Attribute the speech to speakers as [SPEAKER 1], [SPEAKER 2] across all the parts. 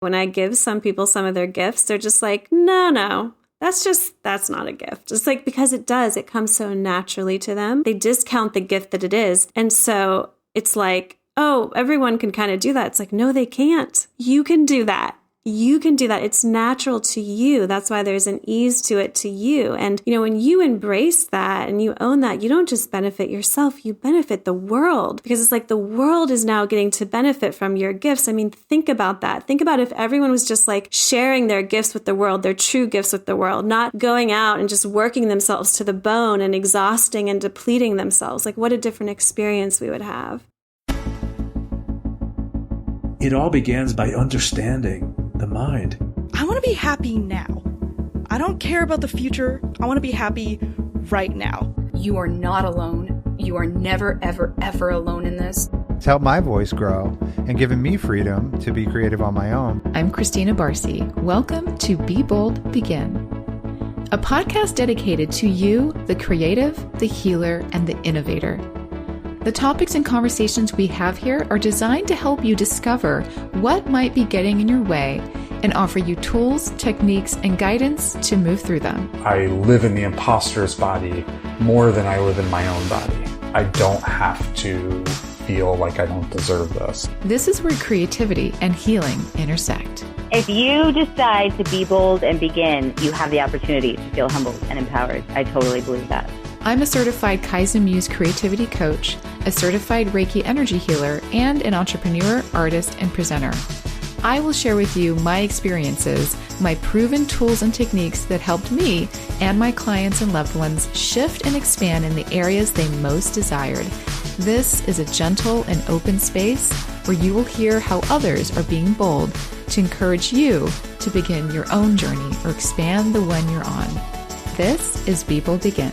[SPEAKER 1] When I give some people some of their gifts, they're just like, no, that's not a gift. It's like, because it comes so naturally to them. They discount the gift that it is. And so it's like, oh, everyone can kind of do that. It's like, no, they can't. You can do that. You can do that. It's natural to you. That's why there's an ease to it to you. And, when you embrace that and you own that, you don't just benefit yourself, you benefit the world, because it's like the world is now getting to benefit from your gifts. I mean, think about that. Think about if everyone was just like sharing their gifts with the world, their true gifts with the world, not going out and just working themselves to the bone and exhausting and depleting themselves. Like, what a different experience we would have.
[SPEAKER 2] It all begins by understanding the mind.
[SPEAKER 3] I want to be happy now. I don't care about the future. I want to be happy right now.
[SPEAKER 4] You are not alone. You are never, ever, ever alone in this.
[SPEAKER 5] It's helped my voice grow and given me freedom to be creative on my own.
[SPEAKER 6] I'm Christina Barcy. Welcome to Be Bold, Begin, a podcast dedicated to you, the creative, the healer, and the innovator. The topics and conversations we have here are designed to help you discover what might be getting in your way and offer you tools, techniques, and guidance to move through them.
[SPEAKER 7] I live in the imposter's body more than I live in my own body. I don't have to feel like I don't deserve this.
[SPEAKER 6] This is where creativity and healing intersect.
[SPEAKER 8] If you decide to be bold and begin, you have the opportunity to feel humbled and empowered. I totally believe that.
[SPEAKER 6] I'm a certified Kaizen Muse creativity coach, a certified Reiki energy healer, and an entrepreneur, artist, and presenter. I will share with you my experiences, my proven tools and techniques that helped me and my clients and loved ones shift and expand in the areas they most desired. This is a gentle and open space where you will hear how others are being bold to encourage you to begin your own journey or expand the one you're on. This is Be Bold Begin.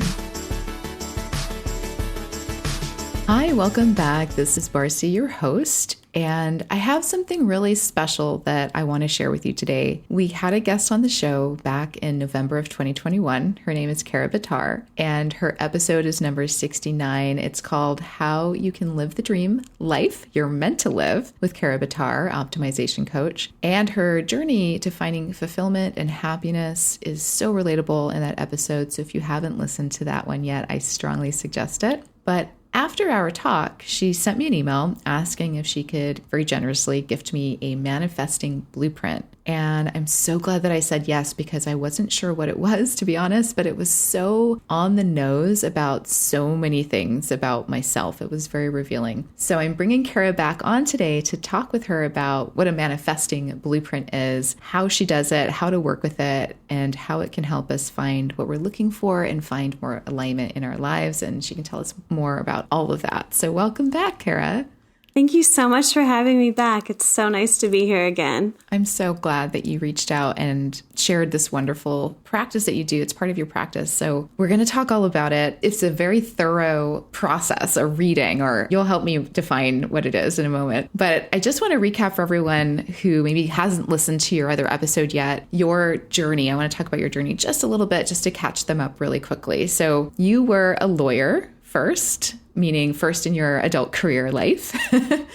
[SPEAKER 6] Hi, welcome back. This is Barcy, your host, and I have something really special that I want to share with you today. We had a guest on the show back in November of 2021. Her name is Kara Bitar, and her episode is number 69. It's called How You Can Live the Dream Life You're Meant to Live with Kara Bitar, optimization coach. And her journey to finding fulfillment and happiness is so relatable in that episode. So if you haven't listened to that one yet, I strongly suggest it. But after our talk, she sent me an email asking if she could very generously gift me a manifesting blueprint. And I'm so glad that I said yes, because I wasn't sure what it was, to be honest, but it was so on the nose about so many things about myself. It was very revealing. So I'm bringing Kara back on today to talk with her about what a manifesting blueprint is, how she does it, how to work with it, and how it can help us find what we're looking for and find more alignment in our lives. And she can tell us more about all of that. So welcome back, Kara.
[SPEAKER 1] Thank you so much for having me back. It's so nice to be here again.
[SPEAKER 6] I'm so glad that you reached out and shared this wonderful practice that you do. It's part of your practice. So we're going to talk all about it. It's a very thorough process, a reading, or you'll help me define what it is in a moment. But I just want to recap for everyone who maybe hasn't listened to your other episode yet, your journey. I want to talk about your journey just a little bit, just to catch them up really quickly. So you were a lawyer first, meaning first in your adult career life.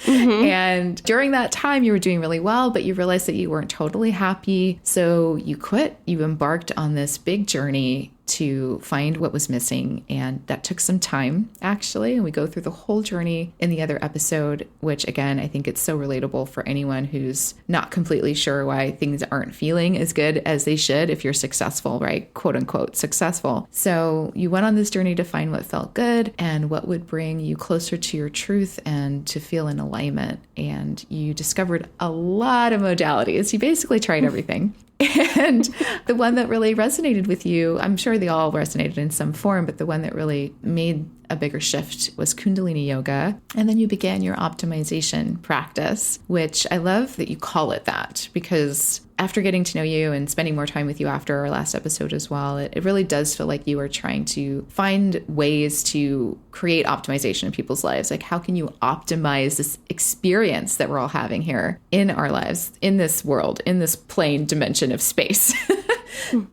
[SPEAKER 6] And during that time, you were doing really well, but you realized that you weren't totally happy. So you quit. You embarked on this big journey to find what was missing. And that took some time, actually. And we go through the whole journey in the other episode, which again, I think it's so relatable for anyone who's not completely sure why things aren't feeling as good as they should if you're successful, right? Quote unquote, successful. So you went on this journey to find what felt good and what would bring you closer to your truth and to feel in alignment. And you discovered a lot of modalities. You basically tried everything. And the one that really resonated with you, I'm sure they all resonated in some form, but the one that really made a bigger shift was Kundalini yoga. And then you began your optimization practice, which I love that you call it that, because after getting to know you and spending more time with you after our last episode as well, it really does feel like you are trying to find ways to create optimization in people's lives. Like, how can you optimize this experience that we're all having here in our lives, in this world, in this plane dimension of space?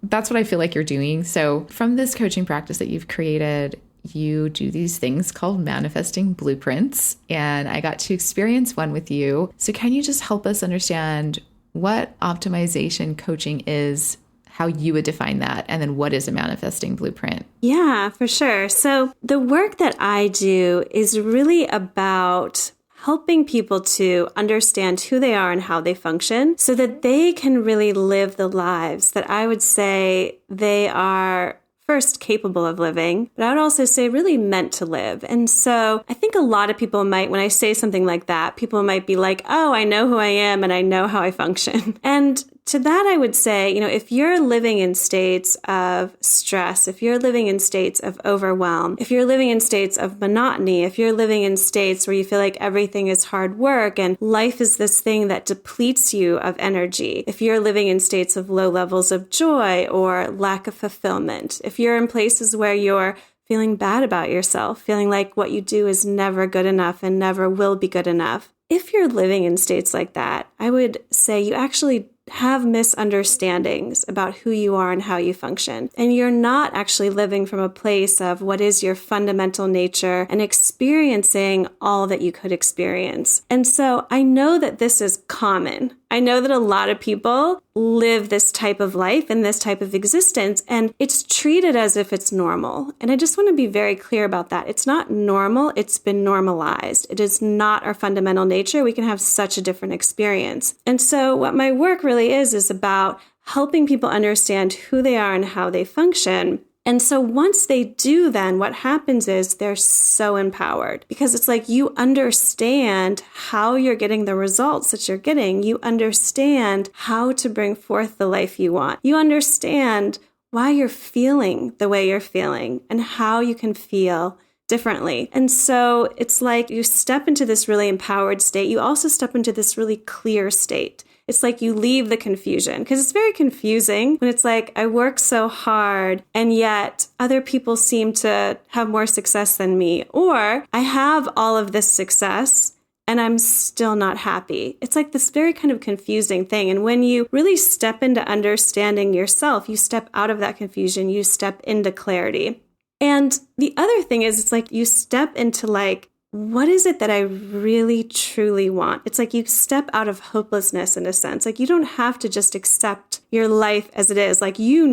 [SPEAKER 6] That's what I feel like you're doing. So from this coaching practice that you've created, you do these things called manifesting blueprints, and I got to experience one with you. So can you just help us understand what optimization coaching is, how you would define that, and then what is a manifesting blueprint?
[SPEAKER 1] Yeah, for sure. So the work that I do is really about helping people to understand who they are and how they function so that they can really live the lives that I would say they are first capable of living, but I would also say really meant to live. And so I think a lot of people might, when I say something like that, people might be like, oh, I know who I am and I know how I function. And to that, I would say, if you're living in states of stress, if you're living in states of overwhelm, if you're living in states of monotony, if you're living in states where you feel like everything is hard work and life is this thing that depletes you of energy, if you're living in states of low levels of joy or lack of fulfillment, if you're in places where you're feeling bad about yourself, feeling like what you do is never good enough and never will be good enough, if you're living in states like that, I would say you actually have misunderstandings about who you are and how you function. And you're not actually living from a place of what is your fundamental nature and experiencing all that you could experience. And so I know that this is common. I know that a lot of people live this type of life and this type of existence, and it's treated as if it's normal. And I just want to be very clear about that. It's not normal. It's been normalized. It is not our fundamental nature. We can have such a different experience. And so what my work really is about helping people understand who they are and how they function. And so once they do, then what happens is they're so empowered because it's like you understand how you're getting the results that you're getting. You understand how to bring forth the life you want. You understand why you're feeling the way you're feeling and how you can feel differently. And so it's like you step into this really empowered state. You also step into this really clear state. It's like you leave the confusion because it's very confusing when it's like, I work so hard and yet other people seem to have more success than me, or I have all of this success and I'm still not happy. It's like this very kind of confusing thing. And when you really step into understanding yourself, you step out of that confusion, you step into clarity. And the other thing is, it's like you step into like, what is it that I really truly want? It's like you step out of hopelessness in a sense. Like you don't have to just accept your life as it is. Like you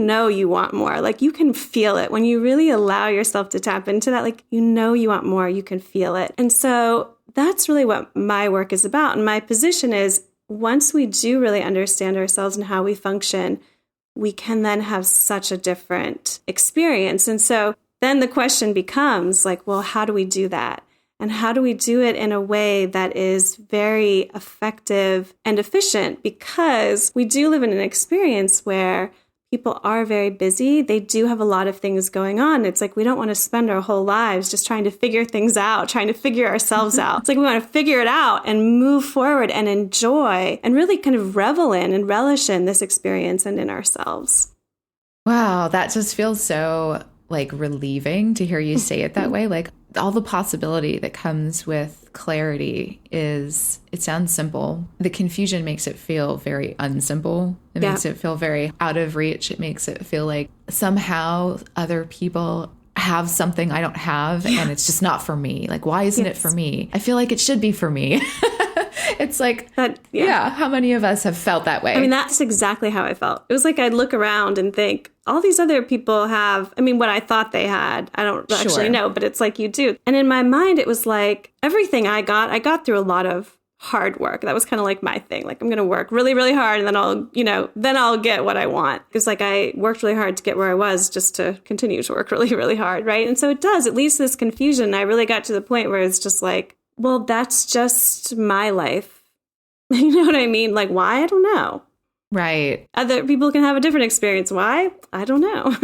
[SPEAKER 1] want more. Like you can feel it. When you really allow yourself to tap into that, like you want more, you can feel it. And so that's really what my work is about. And my position is once we do really understand ourselves and how we function, we can then have such a different experience. And so then the question becomes like, well, how do we do that? And how do we do it in a way that is very effective and efficient? Because we do live in an experience where people are very busy. They do have a lot of things going on. It's like we don't want to spend our whole lives just trying to figure things out, trying to figure ourselves out. It's like we want to figure it out and move forward and enjoy and really kind of revel in and relish in this experience and in ourselves.
[SPEAKER 6] Wow, that just feels so like relieving to hear you say it that way. Like all the possibility that comes with clarity is, it sounds simple. The confusion makes it feel very unsimple. It makes it feel very out of reach. It makes it feel like somehow other people have something I don't have and it's just not for me. Like, why isn't it for me? I feel like it should be for me. It's like, that, how many of us have felt that way?
[SPEAKER 1] I mean, that's exactly how I felt. It was like I'd look around and think, all these other people have, I mean, what I thought they had, I don't actually know, but it's like you do. And in my mind, it was like everything I got through a lot of hard work. That was kind of like my thing. Like I'm going to work really, really hard and then I'll get what I want. It's like I worked really hard to get where I was just to continue to work really, really hard. Right. And so it leads to this confusion. I really got to the point where it's just like, well, that's just my life. You know what I mean? Like, why? I don't know.
[SPEAKER 6] Right.
[SPEAKER 1] Other people can have a different experience. Why? I don't know.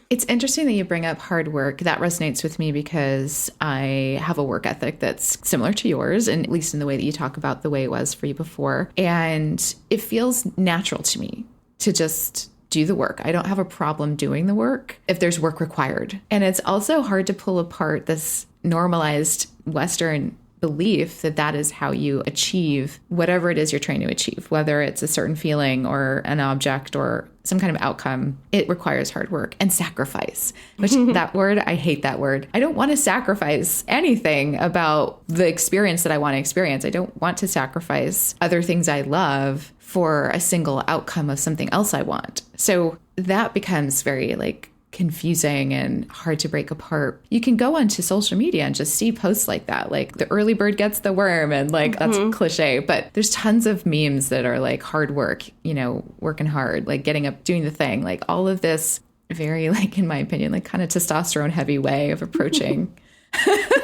[SPEAKER 6] It's interesting that you bring up hard work. That resonates with me because I have a work ethic that's similar to yours, and at least in the way that you talk about the way it was for you before. And it feels natural to me to just do the work. I don't have a problem doing the work if there's work required. And it's also hard to pull apart this normalized Western belief that that is how you achieve whatever it is you're trying to achieve, whether it's a certain feeling or an object or some kind of outcome, it requires hard work and sacrifice, which that word, I hate that word. I don't want to sacrifice anything about the experience that I want to experience. I don't want to sacrifice other things I love for a single outcome of something else I want. So that becomes very like confusing and hard to break apart. You can go onto social media and just see posts like that, like the early bird gets the worm, and like that's cliche, but there's tons of memes that are like hard work, you know, working hard, like getting up, doing the thing, like all of this very, like, in my opinion, like kind of testosterone heavy way of approaching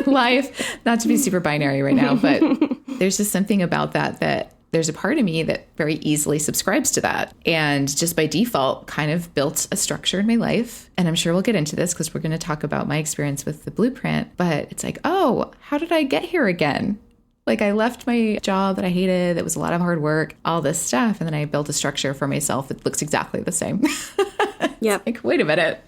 [SPEAKER 6] life. Not to be super binary right now, but there's just something about that there's a part of me that very easily subscribes to that. And just by default, kind of built a structure in my life. And I'm sure we'll get into this because we're going to talk about my experience with the blueprint. But it's like, oh, how did I get here again? Like I left my job that I hated. That was a lot of hard work, all this stuff. And then I built a structure for myself that looks exactly the same.
[SPEAKER 1] Yep.
[SPEAKER 6] Like, wait a minute.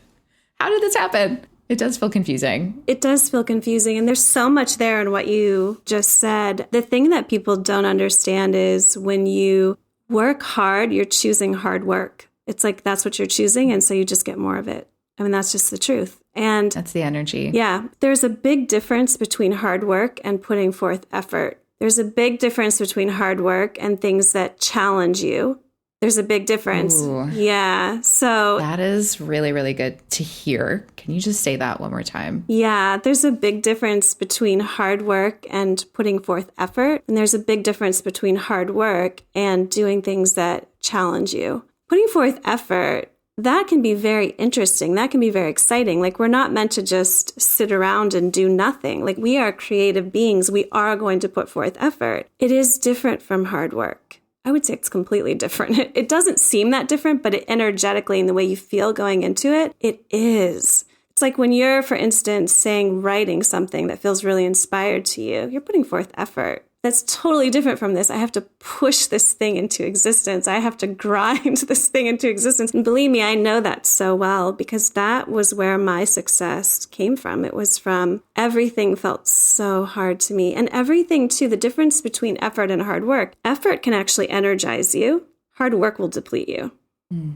[SPEAKER 6] How did this happen? It does feel confusing.
[SPEAKER 1] It does feel confusing. And there's so much there in what you just said. The thing that people don't understand is when you work hard, you're choosing hard work. It's like that's what you're choosing. And so you just get more of it. I mean, that's just the truth. And
[SPEAKER 6] that's the energy.
[SPEAKER 1] Yeah. There's a big difference between hard work and putting forth effort. There's a big difference between hard work and things that challenge you. There's a big difference.
[SPEAKER 6] Ooh.
[SPEAKER 1] Yeah. So
[SPEAKER 6] that is really, really good to hear. Can you just say that one more time?
[SPEAKER 1] Yeah. There's a big difference between hard work and putting forth effort. And there's a big difference between hard work and doing things that challenge you. Putting forth effort, that can be very interesting. That can be very exciting. Like we're not meant to just sit around and do nothing. Like we are creative beings. We are going to put forth effort. It is different from hard work. I would say it's completely different. It doesn't seem that different, but it energetically in the way you feel going into it, it is. It's like when you're, for instance, writing something that feels really inspired to you, you're putting forth effort. That's totally different from this. I have to push this thing into existence. I have to grind this thing into existence. And believe me, I know that so well because that was where my success came from. It was from everything felt so hard to me. And everything, too, the difference between effort and hard work. Effort can actually energize you. Hard work will deplete you.
[SPEAKER 6] Mm.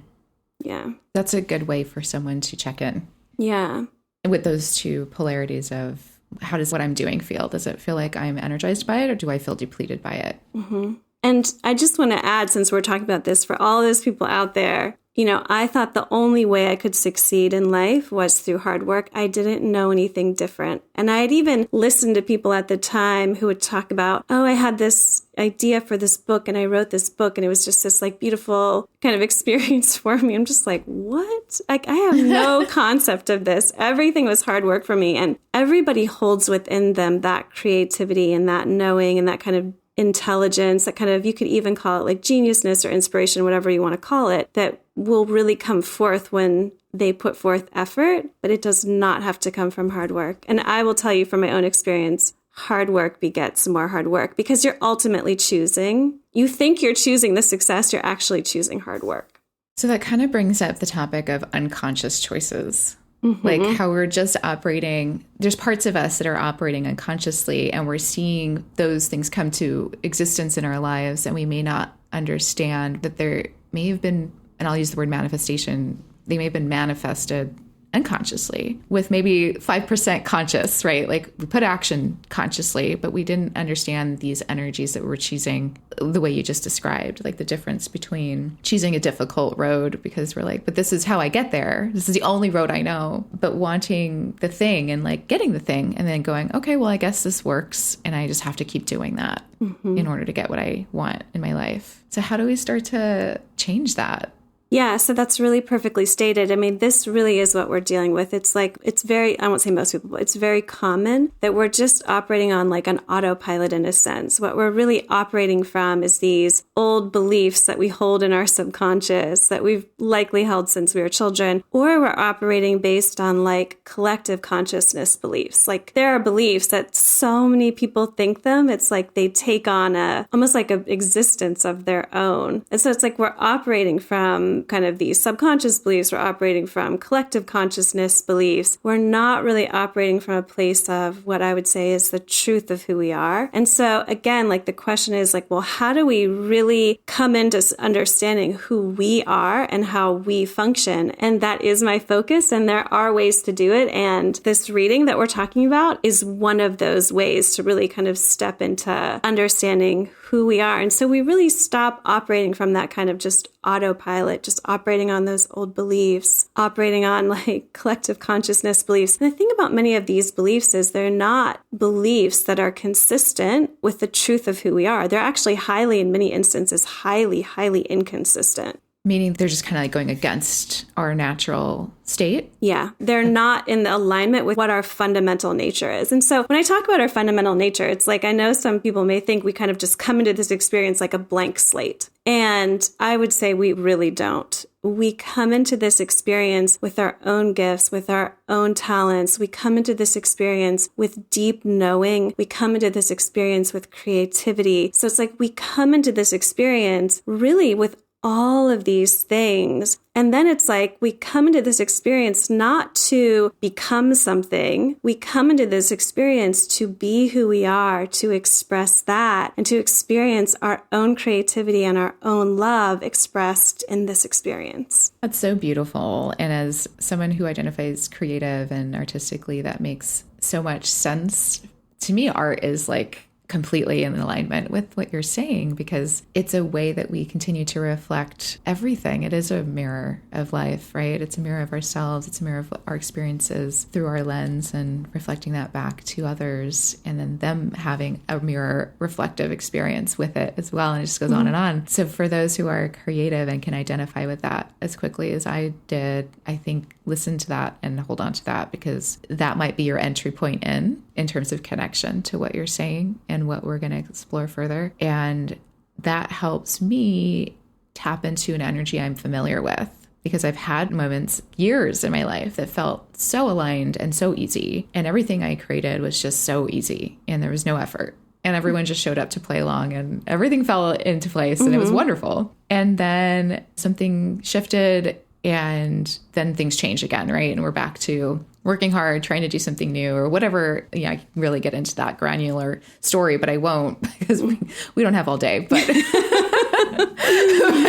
[SPEAKER 1] Yeah.
[SPEAKER 6] That's a good way for someone to check in.
[SPEAKER 1] Yeah.
[SPEAKER 6] With those two polarities of how does what I'm doing feel? Does it feel like I'm energized by it or do I feel depleted by it?
[SPEAKER 1] Mm-hmm. And I just want to add, since we're talking about this, for all those people out there, you know, I thought the only way I could succeed in life was through hard work. I didn't know anything different. And I had even listened to people at the time who would talk about, oh, I had this idea for this book and I wrote this book and it was just this like beautiful kind of experience for me. I'm just like, what? Like, I have no concept of this. Everything was hard work for me. And everybody holds within them that creativity and that knowing and that kind of intelligence, that kind of, you could even call it like geniusness or inspiration, whatever you want to call it, that will really come forth when they put forth effort, but it does not have to come from hard work. And I will tell you from my own experience, hard work begets more hard work because you're ultimately choosing. You think you're choosing the success, you're actually choosing hard work.
[SPEAKER 6] So that kind of brings up the topic of unconscious choices.
[SPEAKER 1] Mm-hmm.
[SPEAKER 6] Like how we're just operating, there's parts of us that are operating unconsciously and we're seeing those things come to existence in our lives and we may not understand that there may have been, and I'll use the word manifestation, they may have been manifested unconsciously with maybe 5% conscious, right? Like we put action consciously, but we didn't understand these energies that we're choosing the way you just described, like the difference between choosing a difficult road because we're like, but this is how I get there. This is the only road I know, but wanting the thing and like getting the thing and then going, okay, well, I guess this works. And I just have to keep doing that in order to get what I want in my life. So how do we start to change that?
[SPEAKER 1] Yeah, so that's really perfectly stated. I mean, this really is what we're dealing with. It's like, it's very, I won't say most people, but it's very common that we're just operating on like an autopilot in a sense. What we're really operating from is these old beliefs that we hold in our subconscious that we've likely held since we were children, or we're operating based on like collective consciousness beliefs. Like there are beliefs that so many people think them. It's like they take on almost like an existence of their own. And so it's like we're operating from kind of these subconscious beliefs. We're operating from collective consciousness beliefs. We're not really operating from a place of what I would say is the truth of who we are. And so again, like the question is like, well, how do we really come into understanding who we are and how we function? And that is my focus. And there are ways to do it. And this reading that we're talking about is one of those ways to really kind of step into understanding who we are. And so we really stop operating from that kind of just autopilot, just operating on those old beliefs, operating on like collective consciousness beliefs. And the thing about many of these beliefs is they're not beliefs that are consistent with the truth of who we are. They're actually in many instances, highly inconsistent.
[SPEAKER 6] Meaning they're just kind of like going against our natural state?
[SPEAKER 1] Yeah, they're not in the alignment with what our fundamental nature is. And so when I talk about our fundamental nature, it's like I know some people may think we kind of just come into this experience like a blank slate. And I would say we really don't. We come into this experience with our own gifts, with our own talents. We come into this experience with deep knowing. We come into this experience with creativity. So it's like we come into this experience really with all of these things. And then it's like we come into this experience not to become something. We come into this experience to be who we are, to express that, and to experience our own creativity and our own love expressed in this experience.
[SPEAKER 6] That's so beautiful. And as someone who identifies creative and artistically, that makes so much sense. To me, art is like completely in alignment with what you're saying, because it's a way that we continue to reflect everything. It is a mirror of life, right? It's a mirror of ourselves. It's a mirror of our experiences through our lens and reflecting that back to others, and then them having a mirror reflective experience with it as well. And it just goes on and on. So for those who are creative and can identify with that as quickly as I did, I think listen to that and hold on to that, because that might be your entry point in terms of connection to what you're saying and what we're going to explore further. And that helps me tap into an energy I'm familiar with, because I've had moments, years in my life that felt so aligned and so easy. And everything I created was just so easy and there was no effort. And everyone just showed up to play along and everything fell into place and it was wonderful. And then something shifted and then things change again, right? And we're back to working hard, trying to do something new or whatever. Yeah, I can really get into that granular story, but I won't, because we don't have all day. But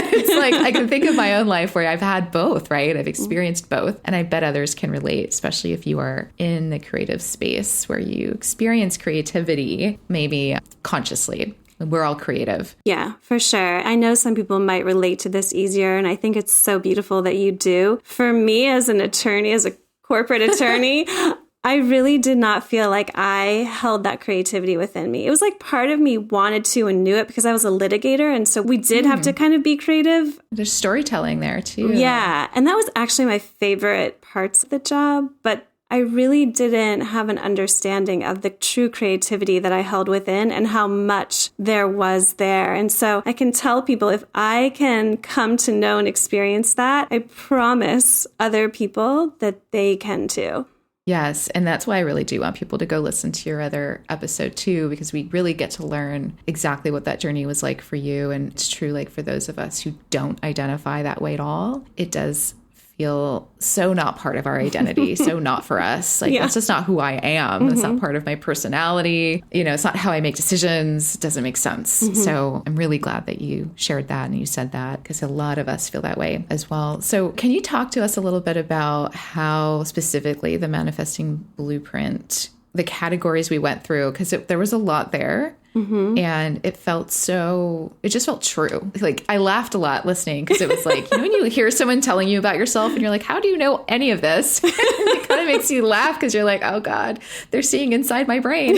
[SPEAKER 6] it's like I can think of my own life where I've had both, right? I've experienced both. And I bet others can relate, especially if you are in the creative space where you experience creativity, maybe consciously. We're all creative. Yeah,
[SPEAKER 1] for sure. I know some people might relate to this easier, and I think it's so beautiful that you do. For me, as an attorney, as a corporate attorney, I really did not feel like I held that creativity within me. It was like part of me wanted to and knew it because I was a litigator. And so we did have to kind of be creative.
[SPEAKER 6] There's storytelling there too.
[SPEAKER 1] Yeah. And that was actually my favorite parts of the job. But I really didn't have an understanding of the true creativity that I held within and how much there was there. And so I can tell people, if I can come to know and experience that, I promise other people that they can too.
[SPEAKER 6] Yes. And that's why I really do want people to go listen to your other episode too, because we really get to learn exactly what that journey was like for you. And it's true, like for those of us who don't identify that way at all, it does feel so not part of our identity, so not for us. Like, that's just not who I am. That's not part of my personality. You know, it's not how I make decisions. It doesn't make sense. So I'm really glad that you shared that and you said that, because a lot of us feel that way as well. So can you talk to us a little bit about how specifically the manifesting blueprint, the categories we went through, because there was a lot there. And it just felt true. Like I laughed a lot listening, because it was like, you know, when you hear someone telling you about yourself and you're like, how do you know any of this? It kind of makes you laugh, because you're like, oh God, they're seeing inside my brain.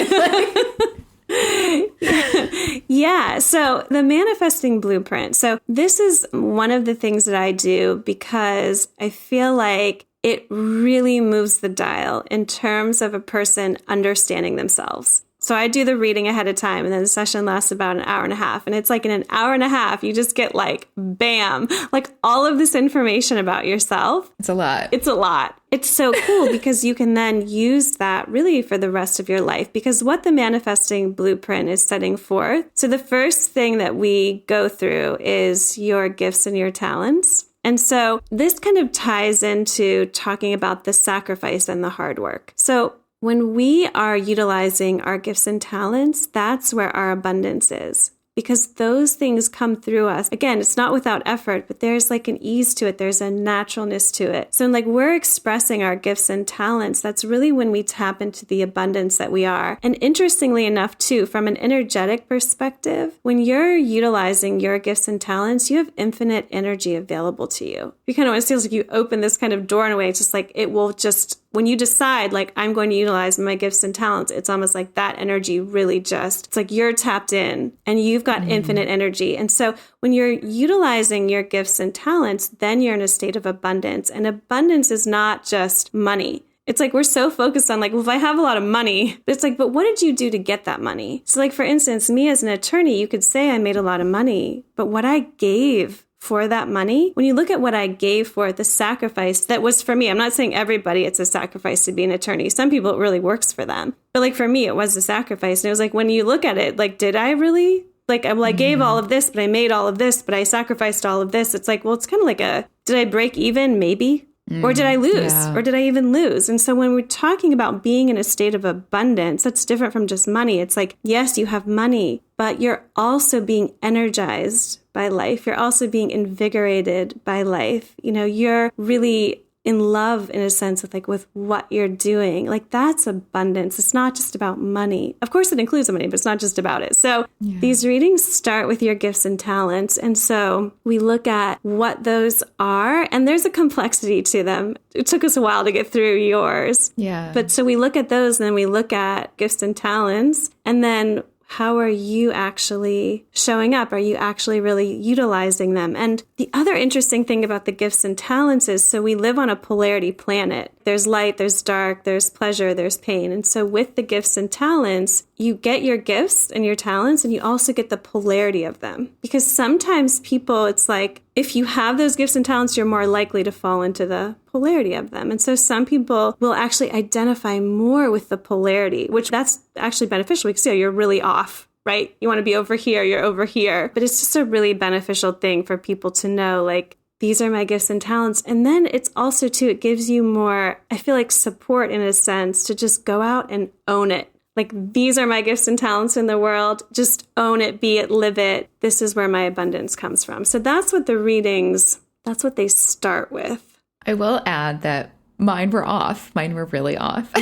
[SPEAKER 1] Yeah. So the manifesting blueprint. So this is one of the things that I do because I feel like it really moves the dial in terms of a person understanding themselves. So I do the reading ahead of time, and then the session lasts about an hour and a half. And it's like in an hour and a half, you just get like, bam, like all of this information about yourself.
[SPEAKER 6] It's a lot.
[SPEAKER 1] It's a lot. It's so cool because you can then use that really for the rest of your life, because what the manifesting blueprint is setting forth. So the first thing that we go through is your gifts and your talents. And so this kind of ties into talking about the sacrifice and the hard work. So when we are utilizing our gifts and talents, that's where our abundance is. Because those things come through us. Again, it's not without effort, but there's like an ease to it. There's a naturalness to it. So like we're expressing our gifts and talents. That's really when we tap into the abundance that we are. And interestingly enough, too, from an energetic perspective, when you're utilizing your gifts and talents, you have infinite energy available to you. You kind of almost feels like you open this kind of door in a way. It's just like it will just, when you decide, like, I'm going to utilize my gifts and talents, it's almost like that energy really just, it's like you're tapped in and you've got infinite energy. And so when you're utilizing your gifts and talents, then you're in a state of abundance. And abundance is not just money. It's like we're so focused on like, well, if I have a lot of money, but it's like, but what did you do to get that money? So like, for instance, me as an attorney, you could say I made a lot of money, but what I gave for that money, when you look at what I gave for it, the sacrifice that was for me, I'm not saying everybody it's a sacrifice to be an attorney. Some people it really works for them. But like for me, it was a sacrifice. And it was like, when you look at it, like, did I really? Like, well, I gave all of this, but I made all of this, but I sacrificed all of this. It's like, well, it's kind of like did I break even? Maybe. Or did I lose? Yeah. Or did I even lose? And so when we're talking about being in a state of abundance, that's different from just money. It's like, yes, you have money, but you're also being energized by life. You're also being invigorated by life. You know, you're really in love in a sense with what you're doing. Like that's abundance. It's not just about money. Of course it includes money, but it's not just about it. So these readings start with your gifts and talents. And so we look at what those are, and there's a complexity to them. It took us a while to get through yours. Yeah. But so we look at those, and then we look at gifts and talents, and then how are you actually showing up? Are you actually really utilizing them? And the other interesting thing about the gifts and talents is, so we live on a polarity planet. There's light, there's dark, there's pleasure, there's pain. And so with the gifts and talents, you get your gifts and your talents, and you also get the polarity of them. Because sometimes people, it's like, if you have those gifts and talents, you're more likely to fall into the polarity of them. And so some people will actually identify more with the polarity, which that's actually beneficial because you're really off, right? You want to be over here, you're over here. But it's just a really beneficial thing for people to know, like, these are my gifts and talents. And then it's also, too, it gives you more, I feel like, support in a sense to just go out and own it. Like, these are my gifts and talents in the world. Just own it, be it, live it. This is where my abundance comes from. So that's what the readings, that's what they start with.
[SPEAKER 6] I will add that mine were off. Mine were really off.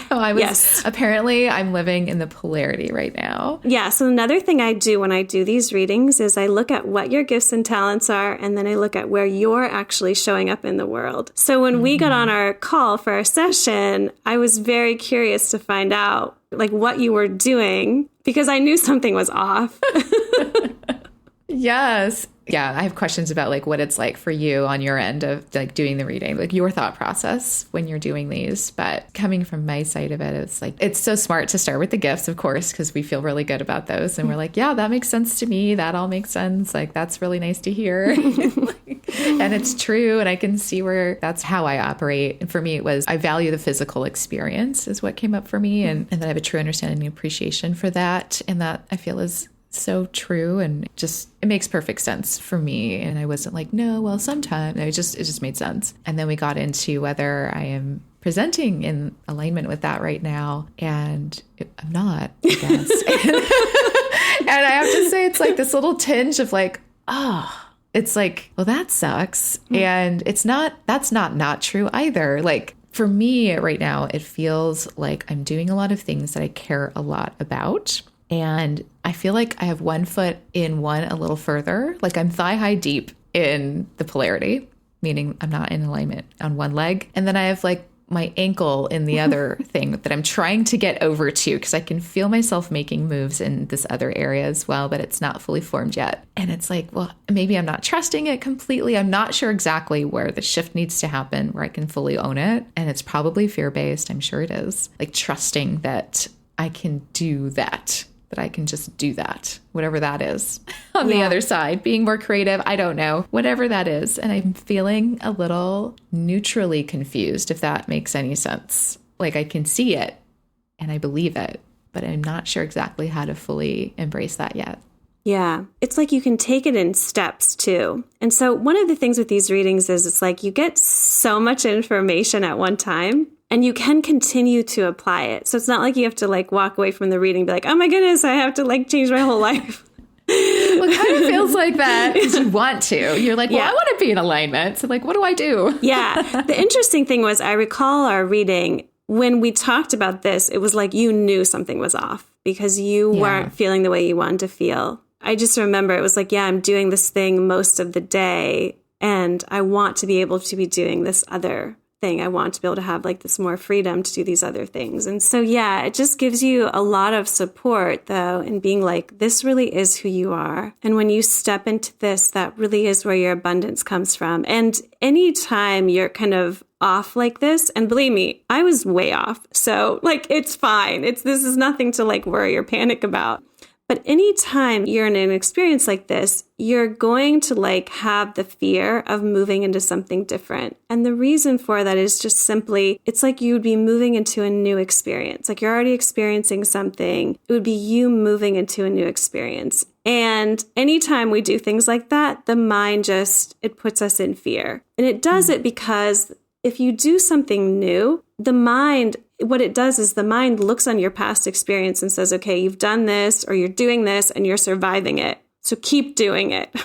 [SPEAKER 6] So I was, apparently I'm living in the polarity right now.
[SPEAKER 1] Yeah. So another thing I do when I do these readings is I look at what your gifts and talents are, and then I look at where you're actually showing up in the world. So when we got on our call for our session, I was very curious to find out like what you were doing, because I knew something was off.
[SPEAKER 6] Yes. Yeah, I have questions about like what it's like for you on your end of like doing the reading, like your thought process when you're doing these. But coming from my side of it, it's like, it's so smart to start with the gifts, of course, because we feel really good about those. And we're like, yeah, that makes sense to me. That all makes sense. Like, that's really nice to hear. And it's true. And I can see where that's how I operate. And for me, it was, I value the physical experience is what came up for me. And that I have a true understanding and appreciation for that. And that I feel is so true, and just it makes perfect sense for me. And I wasn't like, no, well, sometime. It just made sense. And then we got into whether I am presenting in alignment with that right now, and I'm not, I guess. And I have to say, it's like this little tinge of like, it's like, well, that sucks. And it's not, that's not true either. Like, for me right now, it feels like I'm doing a lot of things that I care a lot about. And I feel like I have one foot in one a little further, like I'm thigh high deep in the polarity, meaning I'm not in alignment on one leg. And then I have like my ankle in the other thing that I'm trying to get over to, because I can feel myself making moves in this other area as well, but it's not fully formed yet. And it's like, well, maybe I'm not trusting it completely. I'm not sure exactly where the shift needs to happen, where I can fully own it. And it's probably fear-based. I'm sure it is. Like trusting that I can do that I can just do that, whatever that is on the other side, being more creative. I don't know, whatever that is. And I'm feeling a little neutrally confused, if that makes any sense. Like I can see it and I believe it, but I'm not sure exactly how to fully embrace that yet.
[SPEAKER 1] Yeah. It's like you can take it in steps too. And so one of the things with these readings is it's like you get so much information at one time and you can continue to apply it. So it's not like you have to like walk away from the reading and be like, oh my goodness, I have to like change my whole life.
[SPEAKER 6] Well, it kind of feels like that because you want to. You're like, well,
[SPEAKER 1] Yeah.
[SPEAKER 6] I want to be in alignment. So like, what do I do?
[SPEAKER 1] Yeah. The interesting thing was I recall our reading when we talked about this, it was like you knew something was off because you weren't feeling the way you wanted to feel. I just remember it was like, yeah, I'm doing this thing most of the day and I want to be able to be doing this other thing. I want to be able to have like this more freedom to do these other things. And so, yeah, it just gives you a lot of support though in being like, this really is who you are. And when you step into this, that really is where your abundance comes from. And anytime you're kind of off like this, and believe me, I was way off. So like, it's fine. This is nothing to like worry or panic about. But anytime you're in an experience like this, you're going to like have the fear of moving into something different. And the reason for that is just simply, it's like you would be moving into a new experience. Like you're already experiencing something. It would be you moving into a new experience. And anytime we do things like that, the mind it puts us in fear. And it does it because if you do something new, the mind, what it does is the mind looks on your past experience and says, okay, you've done this or you're doing this and you're surviving it. So keep doing it.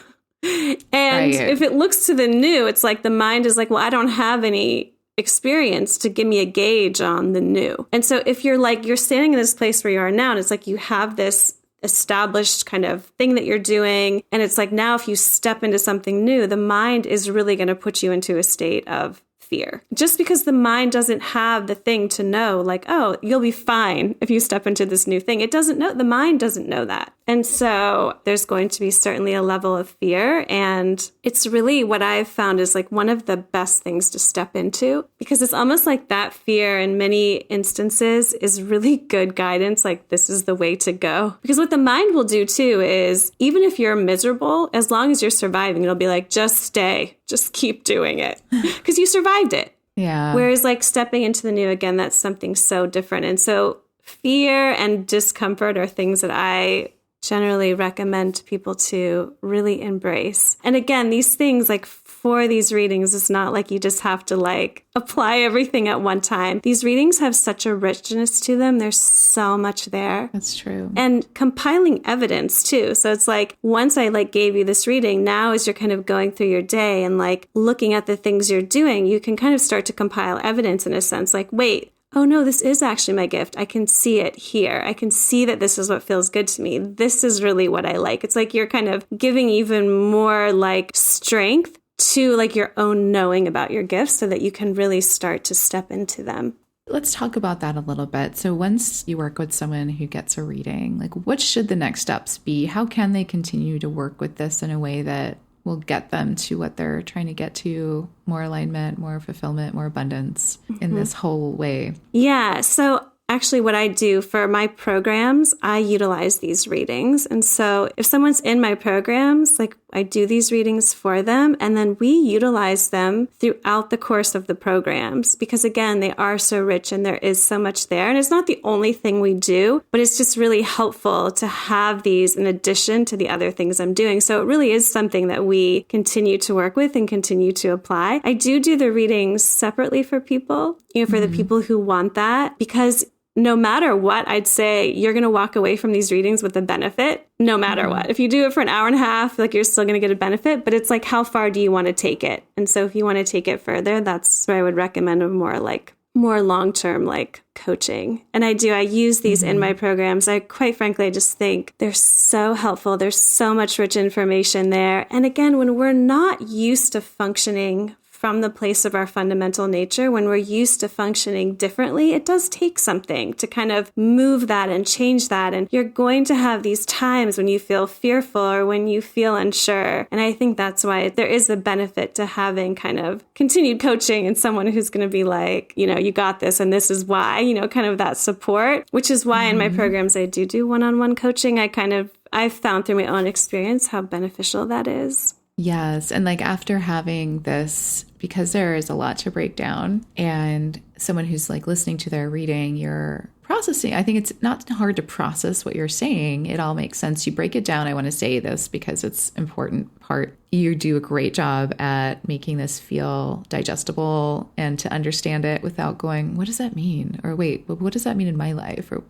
[SPEAKER 1] And if it looks to the new, it's like the mind is like, well, I don't have any experience to give me a gauge on the new. And so if you're like, you're standing in this place where you are now, and it's like you have this established kind of thing that you're doing. And it's like now if you step into something new, the mind is really going to put you into a state of fear. Just because the mind doesn't have the thing to know, like, oh, you'll be fine if you step into this new thing. It doesn't know, the mind doesn't know that. And so there's going to be certainly a level of fear. And it's really what I've found is like one of the best things to step into, because it's almost like that fear in many instances is really good guidance. Like this is the way to go. Because what the mind will do too is even if you're miserable, as long as you're surviving, it'll be like, just stay, just keep doing it because you survived it.
[SPEAKER 6] Yeah.
[SPEAKER 1] Whereas like stepping into the new again, that's something so different. And so fear and discomfort are things that I generally recommend to people to really embrace. And again, these things like for these readings, it's not like you just have to like apply everything at one time. These readings have such a richness to them. There's so much there.
[SPEAKER 6] That's true.
[SPEAKER 1] And compiling evidence too. So it's like once I like gave you this reading, now as you're kind of going through your day and like looking at the things you're doing, you can kind of start to compile evidence in a sense like, wait, oh no, this is actually my gift. I can see it here. I can see that this is what feels good to me. This is really what I like. It's like you're kind of giving even more like strength to like your own knowing about your gifts so that you can really start to step into them.
[SPEAKER 6] Let's talk about that a little bit. So once you work with someone who gets a reading, like what should the next steps be? How can they continue to work with this in a way that will get them to what they're trying to get to, more alignment, more fulfillment, more abundance in this whole way? Yeah.
[SPEAKER 1] So actually what I do for my programs, I utilize these readings. And so if someone's in my programs, like I do these readings for them and then we utilize them throughout the course of the programs because again, they are so rich and there is so much there. And it's not the only thing we do, but it's just really helpful to have these in addition to the other things I'm doing. So it really is something that we continue to work with and continue to apply. I do the readings separately for people, for the people who want that, because no matter what, I'd say you're going to walk away from these readings with a benefit, no matter what. If you do it for an hour and a half, like you're still going to get a benefit, but it's like, how far do you want to take it? And so if you want to take it further, that's where I would recommend a more long-term like coaching. And I use these in my programs. Quite frankly, I just think they're so helpful. There's so much rich information there. And again, when we're not used to functioning from the place of our fundamental nature, when we're used to functioning differently, it does take something to kind of move that and change that. And you're going to have these times when you feel fearful or when you feel unsure. And I think that's why there is a benefit to having kind of continued coaching and someone who's going to be like, you got this and this is why, kind of that support, which is why in my programs I do one-on-one coaching. I've found through my own experience how beneficial that is.
[SPEAKER 6] Yes. And like after having this, because there is a lot to break down and someone who's like listening to their reading, you're processing. I think it's not hard to process what you're saying. It all makes sense. You break it down. I want to say this because it's an important part. You do a great job at making this feel digestible and to understand it without going, what does that mean? Or wait, what does that mean in my life? Or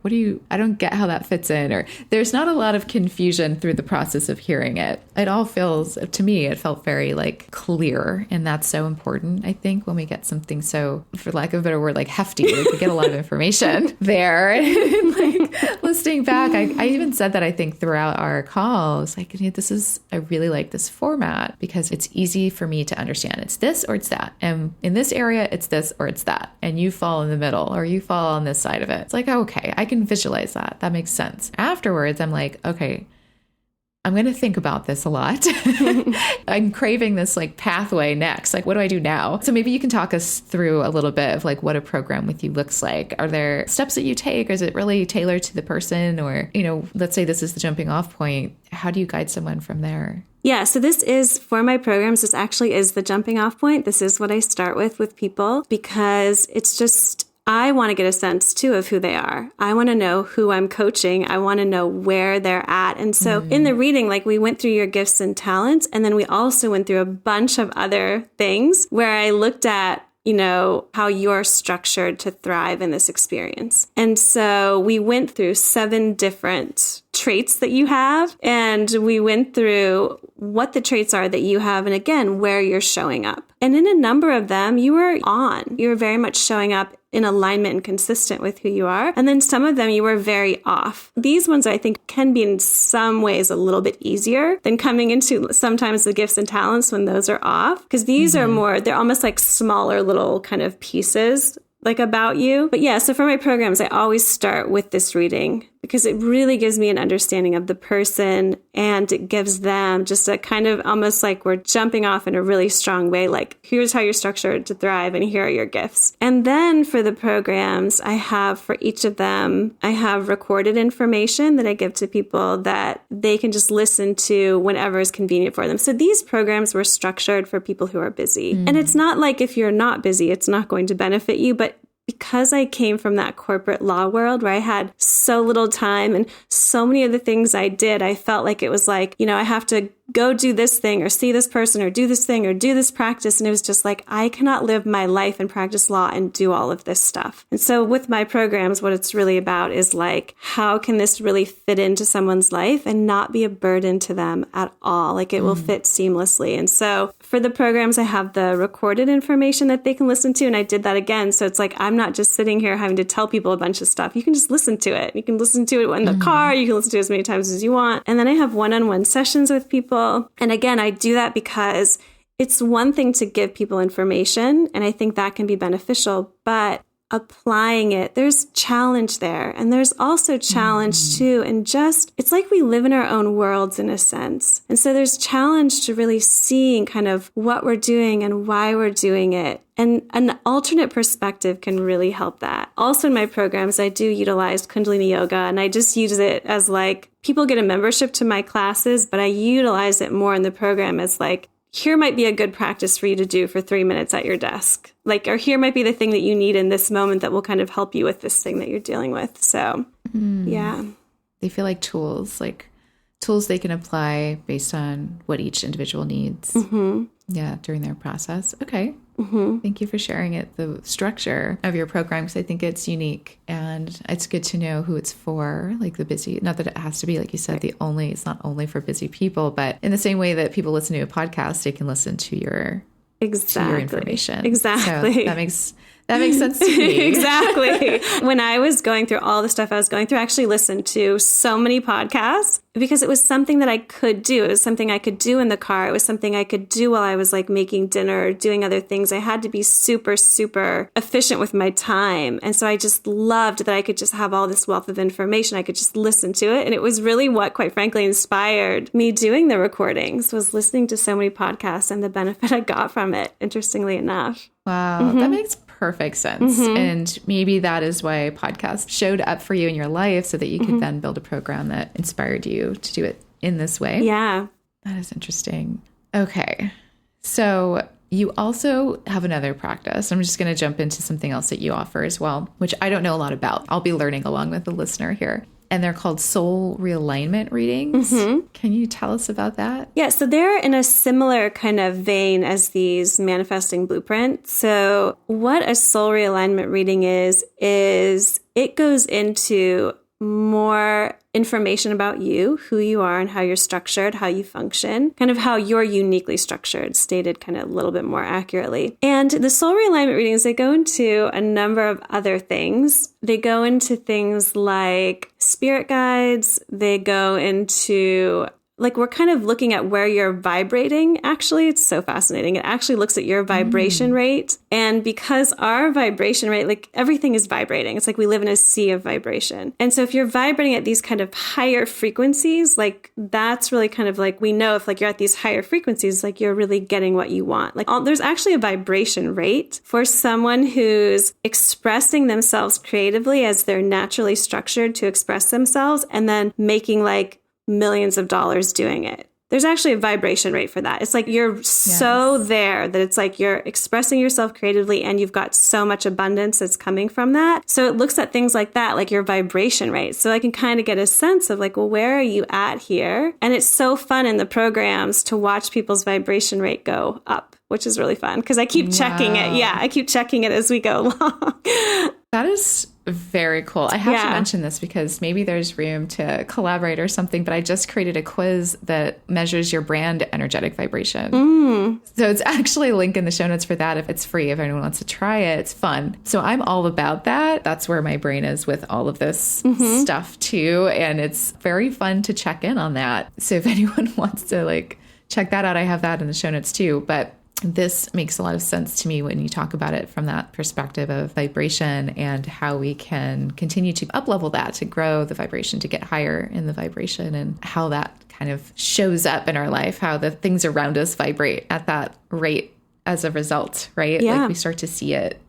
[SPEAKER 6] I don't get how that fits in. Or there's not a lot of confusion through the process of hearing it. It all feels, to me, it felt very like clear. And that's so important, I think, when we get something so, for lack of a better word, like hefty, like we get a lot of information there. And like listening back, I even said that I think throughout our calls, like, I really like this format because it's easy for me to understand. It's this or it's that. And in this area, it's this or it's that. And you fall in the middle or you fall on this side of it. It's like, okay, I can visualize that. That makes sense. Afterwards, I'm like, okay, I'm going to think about this a lot. I'm craving this like pathway next. Like, what do I do now? So maybe you can talk us through a little bit of like what a program with you looks like. Are there steps that you take, or is it really tailored to the person? Or, let's say this is the jumping off point. How do you guide someone from there?
[SPEAKER 1] Yeah, so this is, for my programs, this actually is the jumping off point. This is what I start with people, because it's just, I want to get a sense too of who they are. I want to know who I'm coaching. I want to know where they're at. And so in the reading, like we went through your gifts and talents, and then we also went through a bunch of other things where I looked at how you're structured to thrive in this experience. And so we went through 7 different traits that you have, and we went through what the traits are that you have, and again, where you're showing up. And in a number of them, you were very much showing up in alignment and consistent with who you are. And then some of them you were very off. These ones I think can be in some ways a little bit easier than coming into sometimes the gifts and talents when those are off. Because these are more, they're almost like smaller little kind of pieces like about you. But yeah, so for my programs, I always start with this reading because it really gives me an understanding of the person, and it gives them just a kind of almost like we're jumping off in a really strong way. Like, here's how you're structured to thrive, and here are your gifts. And then for the programs, I have for each of them, I have recorded information that I give to people that they can just listen to whenever is convenient for them. So these programs were structured for people who are busy. And it's not like if you're not busy, it's not going to benefit you, but because I came from that corporate law world where I had so little time and so many of the things I did, I felt like it was like, I have to go do this thing or see this person or do this thing or do this practice. And it was just like, I cannot live my life and practice law and do all of this stuff. And so with my programs, what it's really about is like, how can this really fit into someone's life and not be a burden to them at all? Like it will fit seamlessly. And so for the programs, I have the recorded information that they can listen to. And I did that again. So it's like, I'm not just sitting here having to tell people a bunch of stuff. You can just listen to it. You can listen to it in the car. You can listen to it as many times as you want. And then I have one-on-one sessions with people. And again, I do that because it's one thing to give people information, and I think that can be beneficial, but applying it, there's challenge there. And there's also challenge too. And just, it's like we live in our own worlds in a sense. And so there's challenge to really seeing kind of what we're doing and why we're doing it. And an alternate perspective can really help that. Also in my programs, I do utilize Kundalini Yoga, and I just use it as like, people get a membership to my classes, but I utilize it more in the program as like, here might be a good practice for you to do for 3 minutes at your desk. Like, or here might be the thing that you need in this moment that will kind of help you with this thing that you're dealing with. So, yeah.
[SPEAKER 6] They feel like tools they can apply based on what each individual needs. Yeah, during their process. Okay. Thank you for sharing it, the structure of your program, because I think it's unique and it's good to know who it's for, like the busy, not that it has to be, like you said, it's not only for busy people, but in the same way that people listen to a podcast, they can listen to your information.
[SPEAKER 1] Exactly.
[SPEAKER 6] So that makes sense to me.
[SPEAKER 1] Exactly. When I was going through all the stuff I was going through, I actually listened to so many podcasts because it was something that I could do. It was something I could do in the car. It was something I could do while I was like making dinner or doing other things. I had to be super, super efficient with my time. And so I just loved that I could just have all this wealth of information. I could just listen to it. And it was really what, quite frankly, inspired me doing the recordings, was listening to so many podcasts and the benefit I got from it, interestingly enough.
[SPEAKER 6] Wow, that makes perfect sense. And maybe that is why podcast showed up for you in your life, so that you could then build a program that inspired you to do it in this way.
[SPEAKER 1] Yeah.
[SPEAKER 6] That is interesting. Okay. So You also have another practice. I'm just going to jump into something else that you offer as well, which I don't know a lot about. I'll be learning along with the listener here. And they're called soul realignment readings. Can you tell us about that?
[SPEAKER 1] Yeah, so they're in a similar kind of vein as these manifesting blueprints. So what a soul realignment reading is it goes into more information about you, who you are and how you're structured, how you function, kind of how you're uniquely structured, stated kind of a little bit more accurately. And the soul realignment readings, they go into a number of other things. They go into things like spirit guides. They go into like we're kind of looking at where you're vibrating. Actually, it's so fascinating. It actually looks at your vibration rate. And because our vibration rate, like everything is vibrating. It's like we live in a sea of vibration. And so if you're vibrating at these kind of higher frequencies, like that's really kind of like we know if like you're at these higher frequencies, like you're really getting what you want. Like there's actually a vibration rate for someone who's expressing themselves creatively as they're naturally structured to express themselves and then making like millions of dollars doing it. There's actually a vibration rate for that. It's like you're so there that it's like you're expressing yourself creatively and you've got so much abundance that's coming from that. So it looks at things like that, like your vibration rate. So I can kind of get a sense of like, well, where are you at here? And it's so fun in the programs to watch people's vibration rate go up, which is really fun because I keep checking it. Yeah, I keep checking it as we go along.
[SPEAKER 6] That is very cool. I have to mention this because maybe there's room to collaborate or something, but I just created a quiz that measures your brand energetic vibration. So it's actually a link in the show notes for that if it's free, if anyone wants to try it. It's fun. So I'm all about that. That's where my brain is with all of this stuff too. And it's very fun to check in on that. So if anyone wants to like check that out, I have that in the show notes too. But this makes a lot of sense to me when you talk about it from that perspective of vibration and how we can continue to up-level that, to grow the vibration, to get higher in the vibration, and how that kind of shows up in our life, how the things around us vibrate at that rate as a result, right?
[SPEAKER 1] Yeah.
[SPEAKER 6] Like we start to see it.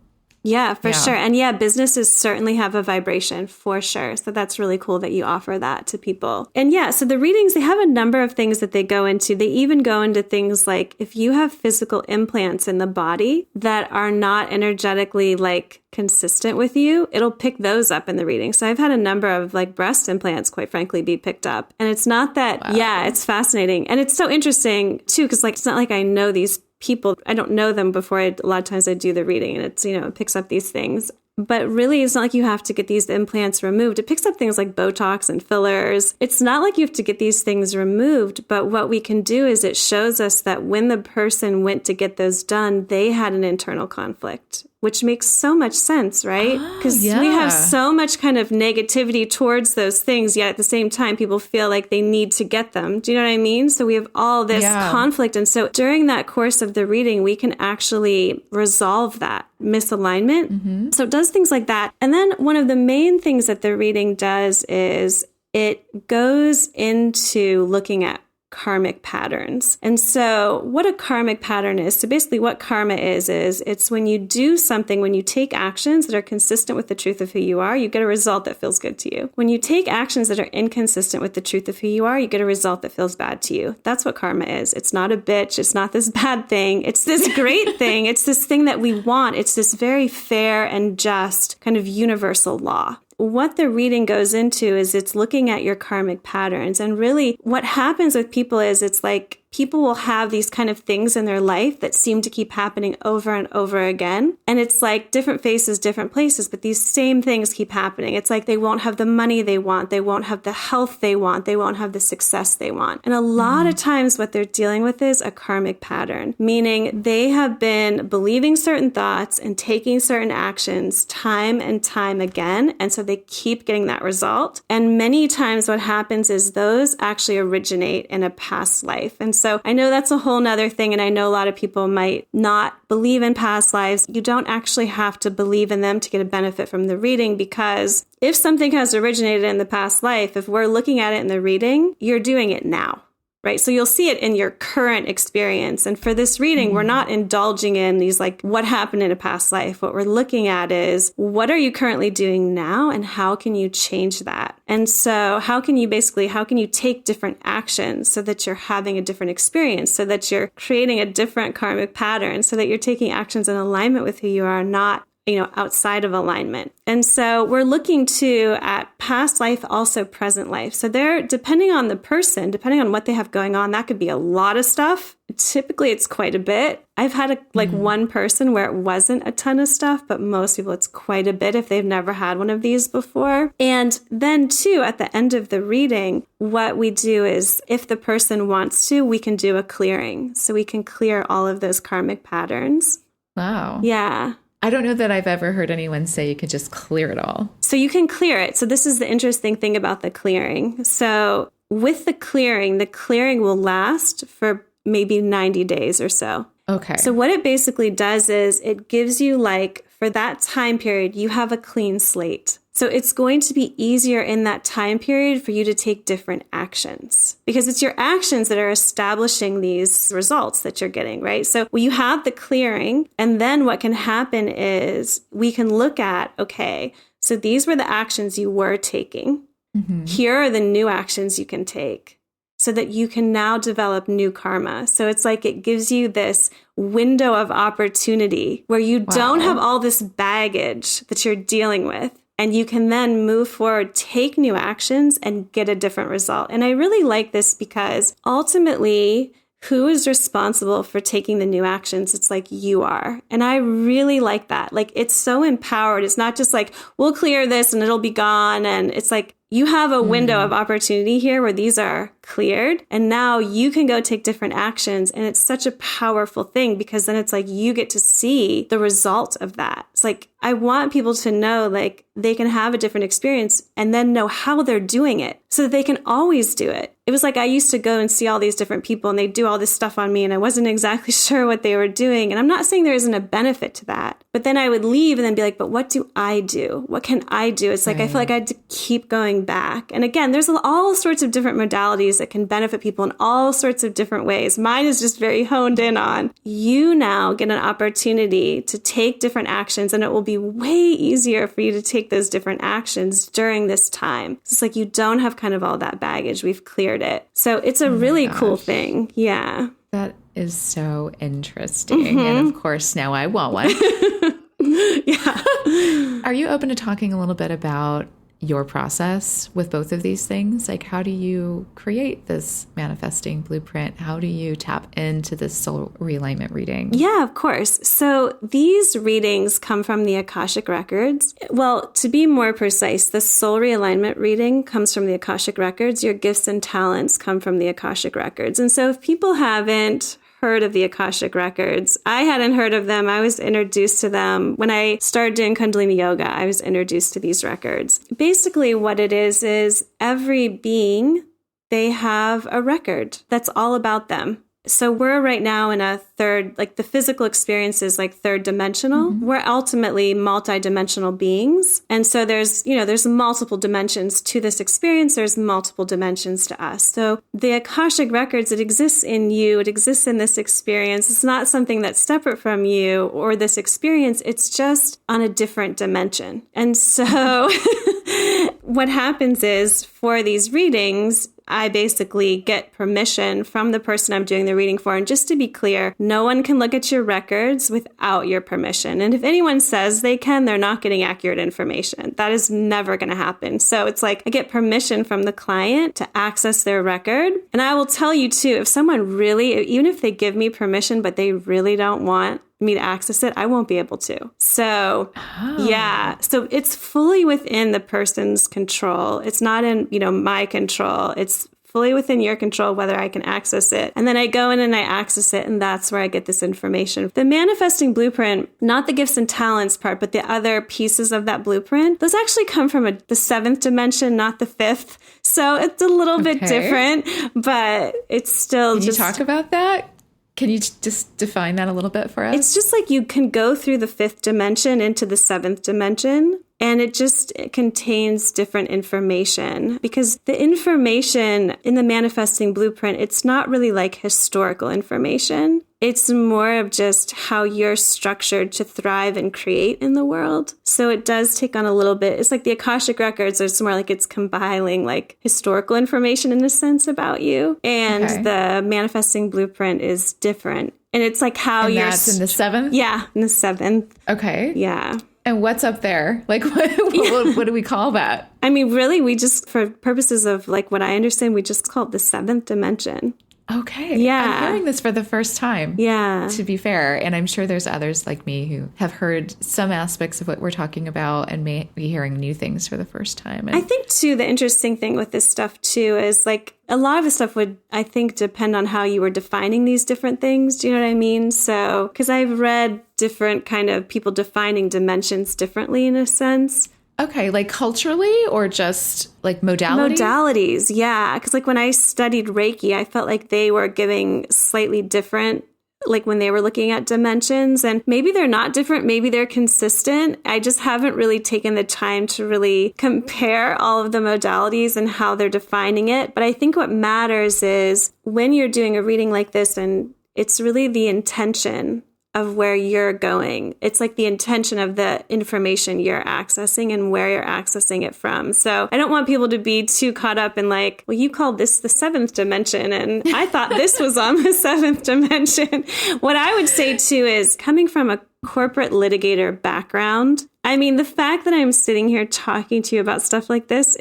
[SPEAKER 1] Yeah, for sure. And yeah, businesses certainly have a vibration for sure. So that's really cool that you offer that to people. And yeah, so the readings, they have a number of things that they go into. They even go into things like if you have physical implants in the body that are not energetically like consistent with you, it'll pick those up in the reading. So I've had a number of like breast implants, quite frankly, be picked up. And it's not that, it's fascinating. And it's so interesting too, because like, it's not like I know these people, I don't know them before a lot of times I do the reading and it's, it picks up these things. But really, it's not like you have to get these implants removed. It picks up things like Botox and fillers. It's not like you have to get these things removed. But what we can do is it shows us that when the person went to get those done, they had an internal conflict, which makes so much sense, right? Because we have so much kind of negativity towards those things, yet at the same time, people feel like they need to get them. Do you know what I mean? So we have all this conflict. And so during that course of the reading, we can actually resolve that misalignment. So it does things like that. And then one of the main things that the reading does is it goes into looking at karmic patterns. And so what a karmic pattern is, so basically what karma is it's when you do something, when you take actions that are consistent with the truth of who you are, you get a result that feels good to you. When you take actions that are inconsistent with the truth of who you are, you get a result that feels bad to you. That's what karma is. It's not a bitch. It's not this bad thing. It's this great thing. It's this thing that we want. It's this very fair and just kind of universal law. What the reading goes into is it's looking at your karmic patterns. And really what happens with people is it's like people will have these kind of things in their life that seem to keep happening over and over again. And it's like different faces, different places, but these same things keep happening. It's like they won't have the money they want. They won't have the health they want. They won't have the success they want. And a lot of times what they're dealing with is a karmic pattern, meaning they have been believing certain thoughts and taking certain actions time and time again. And so they keep getting that result. And many times what happens is those actually originate in a past life. And so I know that's a whole nother thing. And I know a lot of people might not believe in past lives. You don't actually have to believe in them to get a benefit from the reading, because if something has originated in the past life, if we're looking at it in the reading, you're doing it now. Right. So you'll see it in your current experience. And for this reading, we're not indulging in these like what happened in a past life. What we're looking at is what are you currently doing now and how can you change that? And so how can you take different actions so that you're having a different experience, so that you're creating a different karmic pattern, so that you're taking actions in alignment with who you are, not outside of alignment. And so we're looking at past life, also present life. So depending on the person, depending on what they have going on, that could be a lot of stuff. Typically it's quite a bit. I've had one person where it wasn't a ton of stuff, but most people it's quite a bit if they've never had one of these before. And then too, at the end of the reading, what we do is if the person wants to, we can do a clearing. So we can clear all of those karmic patterns.
[SPEAKER 6] Wow.
[SPEAKER 1] Yeah.
[SPEAKER 6] I don't know that I've ever heard anyone say you could just clear it all.
[SPEAKER 1] So you can clear it. So this is the interesting thing about the clearing. So with the clearing will last for maybe 90 days or so.
[SPEAKER 6] Okay.
[SPEAKER 1] So what it basically does is it gives you for that time period, you have a clean slate. So it's going to be easier in that time period for you to take different actions because it's your actions that are establishing these results that you're getting, right? So you have the clearing, and then what can happen is we can look at, okay, so these were the actions you were taking. Mm-hmm. Here are the new actions you can take so that you can now develop new karma. So it's it gives you this window of opportunity where you don't have all this baggage that you're dealing with. And you can then move forward, take new actions, and get a different result. And I really like this because ultimately, who is responsible for taking the new actions? It's you are. And I really like that. It's so empowered. It's not just we'll clear this and it'll be gone. And it's you have a window of opportunity here where these are cleared. And now you can go take different actions. And it's such a powerful thing because then it's you get to see the result of that. It's I want people to know they can have a different experience and then know how they're doing it so that they can always do it. It was I used to go and see all these different people and they do all this stuff on me and I wasn't exactly sure what they were doing. And I'm not saying there isn't a benefit to that, but then I would leave and then be but what do I do? What can I do? It's I feel I had to keep going back. And again, there's all sorts of different modalities that can benefit people in all sorts of different ways. Mine is just very honed in on you now get an opportunity to take different actions, and it will be way easier for you to take those different actions during this time. It's you don't have kind of all that baggage. We've cleared it. So it's a really cool thing. Yeah.
[SPEAKER 6] That is so interesting. Mm-hmm. And of course, now I want one.
[SPEAKER 1] Yeah.
[SPEAKER 6] Are you open to talking a little bit about your process with both of these things? How do you create this manifesting blueprint? How do you tap into this soul realignment reading?
[SPEAKER 1] Yeah, of course. So these readings come from the Akashic Records. Well, to be more precise, the soul realignment reading comes from the Akashic Records. Your gifts and talents come from the Akashic Records. And so if people haven't heard of the Akashic Records. I hadn't heard of them. I was introduced to them when I started doing Kundalini Yoga. I was introduced to these records. Basically, what it is every being, they have a record that's all about them. So we're right now in a third, the physical experience is third dimensional. Mm-hmm. We're ultimately multi-dimensional beings. And so there's multiple dimensions to this experience. There's multiple dimensions to us. So the Akashic Records, it exists in you. It exists in this experience. It's not something that's separate from you or this experience. It's just on a different dimension. And so what happens is for these readings, I basically get permission from the person I'm doing the reading for. And just to be clear, no one can look at your records without your permission. And if anyone says they can, they're not getting accurate information. That is never going to happen. So it's I get permission from the client to access their record. And I will tell you too, if someone really, even if they give me permission, but they really don't want me to access it, I won't be able to. So yeah, so it's fully within the person's control. It's not in, my control. It's fully within your control whether I can access it. And then I go in and I access it, and that's where I get this information. The manifesting blueprint, not the gifts and talents part, but the other pieces of that blueprint, those actually come from the seventh dimension, not the fifth. So it's a little bit different, but it's still
[SPEAKER 6] Can you talk about that? Can you just define that a little bit for us?
[SPEAKER 1] It's just you can go through the fifth dimension into the seventh dimension. And it contains different information, because the information in the manifesting blueprint, it's not really like historical information. It's more of just how you're structured to thrive and create in the world. So it does take on a little bit. It's like the Akashic Records, it's more like it's compiling like historical information in a sense about you. And the manifesting blueprint is different. And it's like how
[SPEAKER 6] and
[SPEAKER 1] you're...
[SPEAKER 6] that's in the 7th?
[SPEAKER 1] Yeah, in the 7th.
[SPEAKER 6] Okay.
[SPEAKER 1] Yeah.
[SPEAKER 6] And what's up there? Like, what do we call that?
[SPEAKER 1] I mean, really, we just, for purposes of like what I understand, we just call it the 7th dimension.
[SPEAKER 6] Okay.
[SPEAKER 1] Yeah.
[SPEAKER 6] I'm hearing this for the first time.
[SPEAKER 1] Yeah.
[SPEAKER 6] To be fair. And I'm sure there's others like me who have heard some aspects of what we're talking about and may be hearing new things for the first time. And
[SPEAKER 1] I think, too, the interesting thing with this stuff, too, is like a lot of the stuff would, I think, depend on how you were defining these different things. Do you know what I mean? So, because I've read different kind of people defining dimensions differently in a sense.
[SPEAKER 6] Okay, like culturally or just like modality?
[SPEAKER 1] Modalities, yeah. Because like when I studied Reiki, I felt like they were giving slightly different, like when they were looking at dimensions. And maybe they're not different, maybe they're consistent. I just haven't really taken the time to really compare all of the modalities and how they're defining it. But I think what matters is when you're doing a reading like this, and it's really the intention of where you're going. It's like the intention of the information you're accessing and where you're accessing it from. So I don't want people to be too caught up in like, well, you called this the 7th dimension and I thought this was on the 7th dimension. What I would say too is, coming from a corporate litigator background, I mean, the fact that I'm sitting here talking to you about stuff like this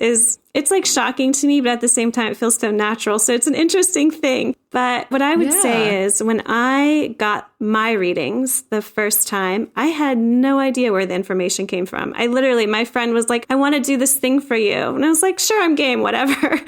[SPEAKER 1] it's like shocking to me, but at the same time, it feels so natural. So it's an interesting thing. But what I would say is, when I got my readings the first time, I had no idea where the information came from. My friend was like, I want to do this thing for you. And I was like, sure, I'm game, whatever.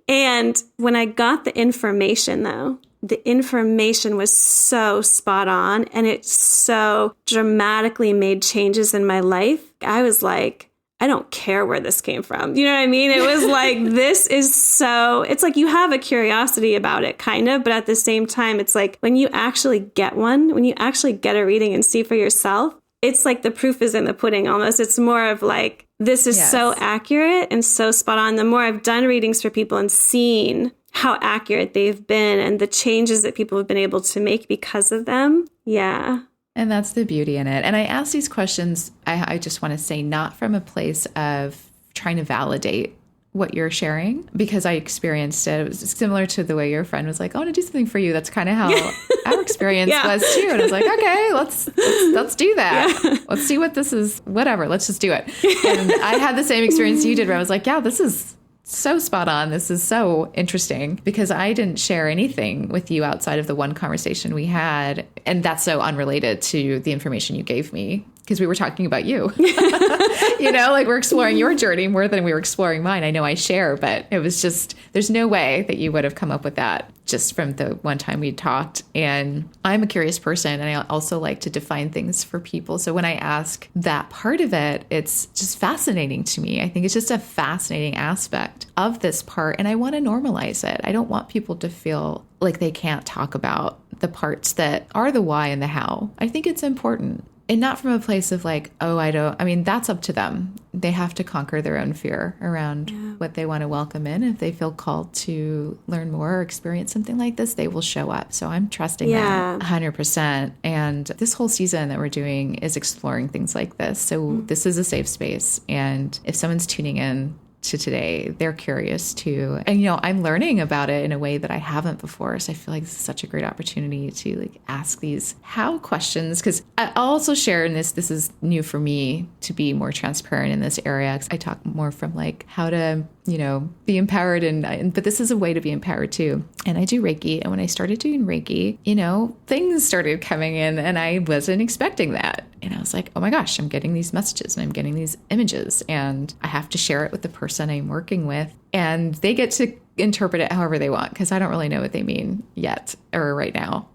[SPEAKER 1] And when I got the information, though, the information was so spot on, and it so dramatically made changes in my life. I was like, I don't care where this came from. You know what I mean? It was like, this is so, it's like you have a curiosity about it, kind of, but at the same time, it's like when you actually get one, when you actually get a reading and see for yourself, it's like the proof is in the pudding almost. It's more of like, this is so accurate and so spot on. The more I've done readings for people and seen how accurate they've been and the changes that people have been able to make because of them. Yeah.
[SPEAKER 6] And that's the beauty in it. And I ask these questions, I just want to say, not from a place of trying to validate what you're sharing, because I experienced it. It was similar to the way your friend was like, I want to do something for you. That's kind of how our experience was too. And I was like, okay, let's do that. Yeah. Let's see what this is. Whatever. Let's just do it. And I had the same experience you did, where I was like, yeah, this is so spot on. This is so interesting, because I didn't share anything with you outside of the one conversation we had. And that's so unrelated to the information you gave me, because we were talking about you. You know, like we're exploring your journey more than we were exploring mine. I know I share, but it was just, there's no way that you would have come up with that just from the one time we talked. And I'm a curious person, and I also like to define things for people. So when I ask that part of it, it's just fascinating to me. I think it's just a fascinating aspect of this part, and I want to normalize it. I don't want people to feel like they can't talk about the parts that are the why and the how. I think it's important. And not from a place of like, I mean, that's up to them. They have to conquer their own fear around what they want to welcome in. If they feel called to learn more or experience something like this, they will show up. So I'm trusting that 100%. And this whole season that we're doing is exploring things like this. So this is a safe space. And if someone's tuning in to today, they're curious too. And, you know, I'm learning about it in a way that I haven't before. So I feel like this is such a great opportunity to like ask these how questions, because I also share in this is new for me to be more transparent in this area. Cause I talk more from like how to, you know, be empowered. But this is a way to be empowered too. And I do Reiki. And when I started doing Reiki, you know, things started coming in and I wasn't expecting that. And I was like, oh my gosh, I'm getting these messages and I'm getting these images, and I have to share it with the person I'm working with, and they get to interpret it however they want, because I don't really know what they mean yet or right now.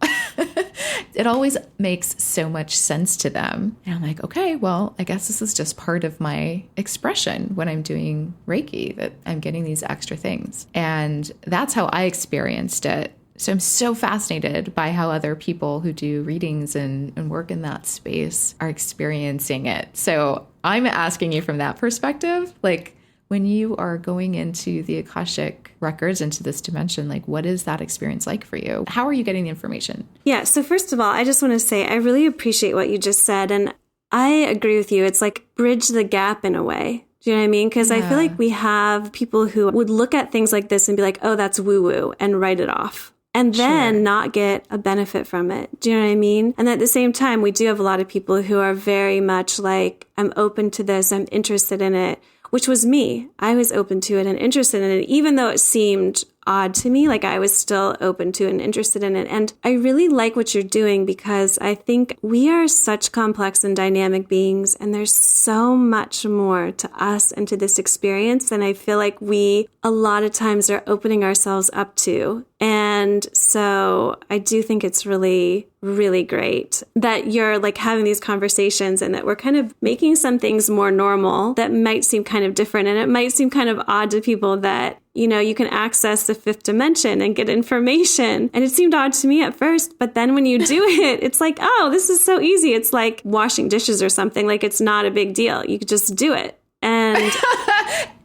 [SPEAKER 6] It always makes so much sense to them. And I'm like, okay, well, I guess this is just part of my expression when I'm doing Reiki, that I'm getting these extra things. And that's how I experienced it. So I'm so fascinated by how other people who do readings and work in that space are experiencing it. So I'm asking you from that perspective, like when you are going into the Akashic records, into this dimension, like what is that experience like for you? How are you getting the information?
[SPEAKER 1] Yeah. So first of all, I just want to say, I really appreciate what you just said. And I agree with you. It's like bridge the gap in a way. Do you know what I mean? Because I feel like we have people who would look at things like this and be like, oh, that's woo-woo, and write it off. And then not get a benefit from it. Do you know what I mean? And at the same time, we do have a lot of people who are very much like, I'm open to this, I'm interested in it, which was me. I was open to it and interested in it, even though it seemed odd to me, like I was still open to and interested in it. And I really like what you're doing because I think we are such complex and dynamic beings, and there's so much more to us and to this experience than I feel like we a lot of times are opening ourselves up to. And so I do think it's really, really great that you're like having these conversations and that we're kind of making some things more normal that might seem kind of different. And it might seem kind of odd to people that, you know, you can access the fifth dimension and get information. And it seemed odd to me at first, but then when you do it, it's like, oh, this is so easy. It's like washing dishes or something. Like it's not a big deal. You could just do it. And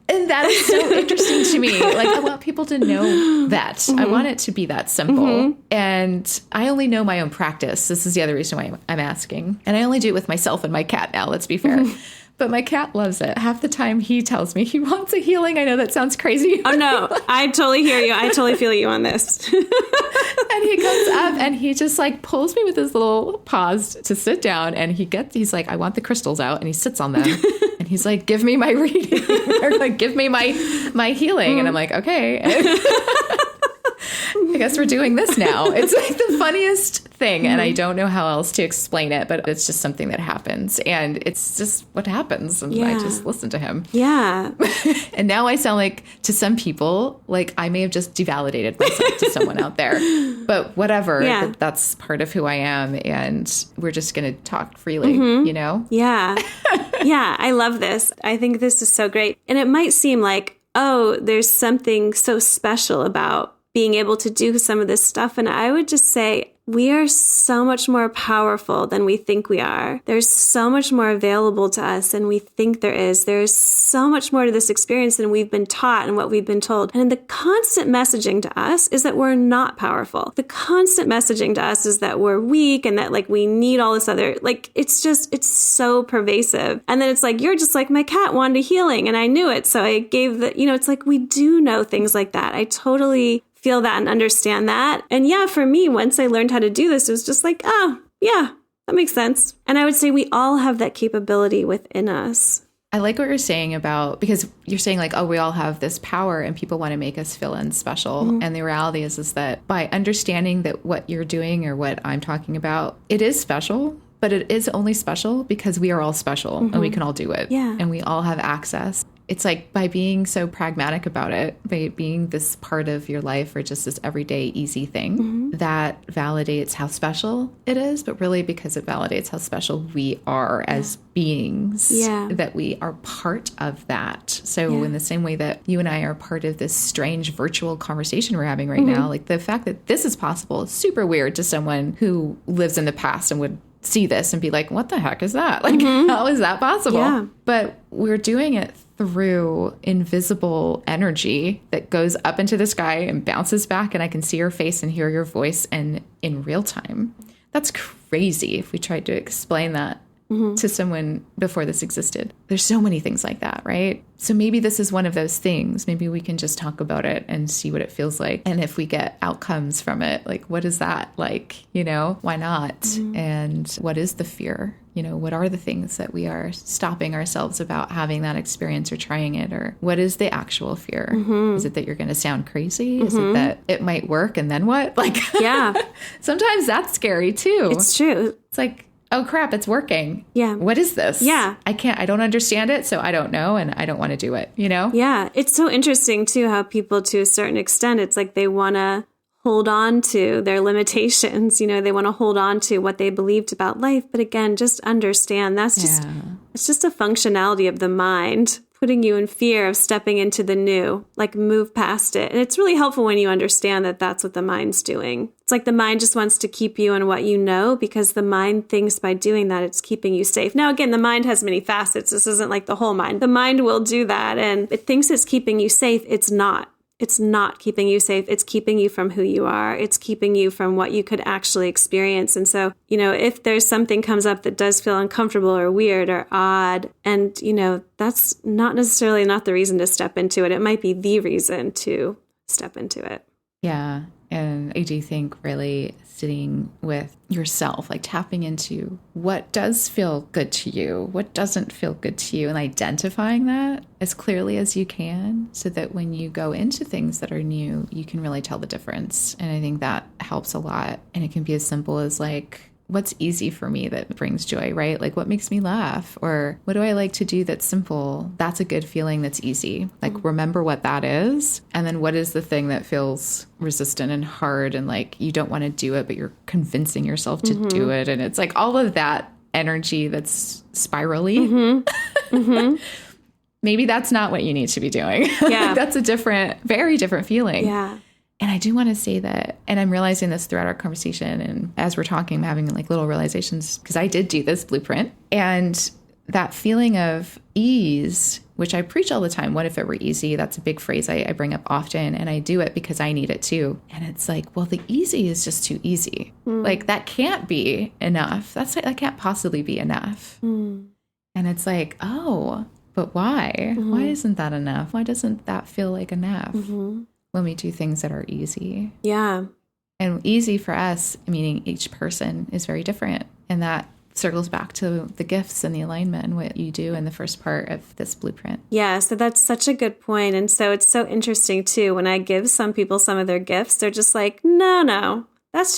[SPEAKER 6] and that is so interesting to me. Like, I want people to know that. Mm-hmm. I want it to be that simple. Mm-hmm. And I only know my own practice. This is the other reason why I'm asking. And I only do it with myself and my cat now, let's be fair. Mm-hmm. But my cat loves it. Half the time he tells me he wants a healing. I know that sounds crazy.
[SPEAKER 1] Oh, no. I totally hear you. I totally feel you on this.
[SPEAKER 6] And he comes up and he just like pulls me with his little paws to sit down. And he's like, I want the crystals out. And he sits on them. And he's like, give me my reading. Or like, give me my healing. And I'm like, okay. I guess we're doing this now. It's like the funniest thing. And I don't know how else to explain it, but it's just something that happens. And it's just what happens. And I just listen to him.
[SPEAKER 1] Yeah.
[SPEAKER 6] And now I sound like, to some people, like I may have just devalidated myself to someone out there. But whatever. Yeah. That's part of who I am. And we're just going to talk freely, you know?
[SPEAKER 1] Yeah. Yeah. I love this. I think this is so great. And it might seem like, oh, there's something so special about being able to do some of this stuff. And I would just say we are so much more powerful than we think we are. There's so much more available to us than we think there is. There's so much more to this experience than we've been taught and what we've been told. And the constant messaging to us is that we're not powerful. The constant messaging to us is that we're weak and that like we need all this other, like it's so pervasive. And then it's like, you're just like, my cat wanted a healing and I knew it. So I gave it's like we do know things like that. I totally feel that and understand that. And yeah, for me, once I learned how to do this, it was just like, oh, yeah, that makes sense. And I would say we all have that capability within us.
[SPEAKER 6] I like what you're saying about, because you're saying like, oh, we all have this power and people want to make us feel unspecial. Mm-hmm. And the reality is that by understanding that what you're doing or what I'm talking about, it is special, but it is only special because we are all special and we can all do it.
[SPEAKER 1] Yeah.
[SPEAKER 6] And we all have access. It's like by being so pragmatic about it, by being this part of your life or just this everyday easy thing, that validates how special it is, but really because it validates how special we are as beings, that we are part of that. So in the same way that you and I are part of this strange virtual conversation we're having right now, like the fact that this is possible is super weird to someone who lives in the past and would see this and be like, what the heck is that? Like, how is that possible? Yeah. But we're doing it through invisible energy that goes up into the sky and bounces back, and I can see your face and hear your voice and in real time. That's crazy if we tried to explain that to someone before this existed. There's so many things like that, right? So maybe this is one of those things. Maybe we can just talk about it and see what it feels like. And if we get outcomes from it, like, what is that like? You know, why not? And what is the fear? You know, what are the things that we are stopping ourselves about having that experience or trying it? Or what is the actual fear? Is it that you're going to sound crazy? Is it that it might work and then what? Like, sometimes that's scary too.
[SPEAKER 1] It's true.
[SPEAKER 6] It's like, oh crap, it's working.
[SPEAKER 1] Yeah.
[SPEAKER 6] What is this?
[SPEAKER 1] Yeah.
[SPEAKER 6] I don't understand it, so I don't know, and I don't want to do it, you know?
[SPEAKER 1] Yeah. It's so interesting too how people, to a certain extent, it's like they want to hold on to their limitations. You know, they want to hold on to what they believed about life. But again, just understand that's just, it's just a functionality of the mind putting you in fear of stepping into the new, like move past it. And it's really helpful when you understand that that's what the mind's doing. It's like the mind just wants to keep you in what you know, because the mind thinks by doing that, it's keeping you safe. Now, again, the mind has many facets. This isn't like the whole mind. The mind will do that, and it thinks it's keeping you safe. It's not. It's not keeping you safe. It's keeping you from who you are. It's keeping you from what you could actually experience. And so, if there's something comes up that does feel uncomfortable or weird or odd, and, that's not necessarily not the reason to step into it. It might be the reason to step into it.
[SPEAKER 6] Yeah. And I do think really sitting with yourself, like tapping into what does feel good to you, what doesn't feel good to you, and identifying that as clearly as you can, so that when you go into things that are new, you can really tell the difference. And I think that helps a lot. And it can be as simple as like, what's easy for me that brings joy, right? Like what makes me laugh, or what do I like to do that's simple? That's a good feeling. That's easy. Like remember what that is. And then what is the thing that feels resistant and hard, and like you don't want to do it, but you're convincing yourself to do it. And it's like all of that energy that's spirally. Maybe that's not what you need to be doing.
[SPEAKER 1] Yeah.
[SPEAKER 6] That's a very different feeling.
[SPEAKER 1] Yeah.
[SPEAKER 6] And I do want to say that, and I'm realizing this throughout our conversation, and as we're talking, I'm having like little realizations, because I did do this blueprint, and that feeling of ease, which I preach all the time. What if it were easy? That's a big phrase I bring up often, and I do it because I need it too. And it's like, well, the easy is just too easy. Like that can't be enough. That can't possibly be enough. And it's like, oh, but why? Why isn't that enough? Why doesn't that feel like enough? When we do things that are easy.
[SPEAKER 1] Yeah.
[SPEAKER 6] And easy for us, meaning each person, is very different. And that circles back to the gifts and the alignment and what you do in the first part of this blueprint.
[SPEAKER 1] Yeah, so that's such a good point. And so it's so interesting too, when I give some people some of their gifts, they're just like, no, that's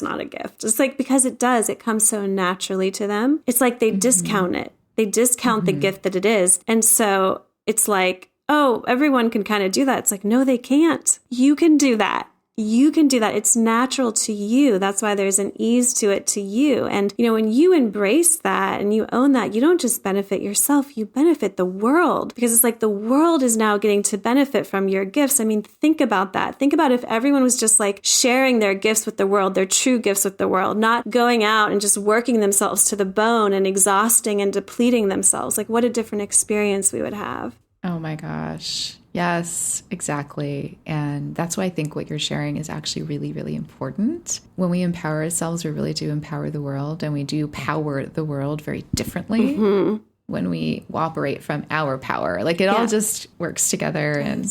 [SPEAKER 1] not a gift. It's like, because it comes so naturally to them. It's like they discount it. They discount the gift that it is. And so it's like, oh, everyone can kind of do that. It's like, no, they can't. You can do that. You can do that. It's natural to you. That's why there's an ease to it to you. And, when you embrace that and you own that, you don't just benefit yourself, you benefit the world, because it's like the world is now getting to benefit from your gifts. I mean, think about that. Think about if everyone was just like sharing their gifts with the world, their true gifts with the world, not going out and just working themselves to the bone and exhausting and depleting themselves. Like what a different experience we would have.
[SPEAKER 6] Oh my gosh. Yes, exactly. And that's why I think what you're sharing is actually really, really important. When we empower ourselves, we really do empower the world, and we do power the world very differently when we operate from our power. Like it all just works together. And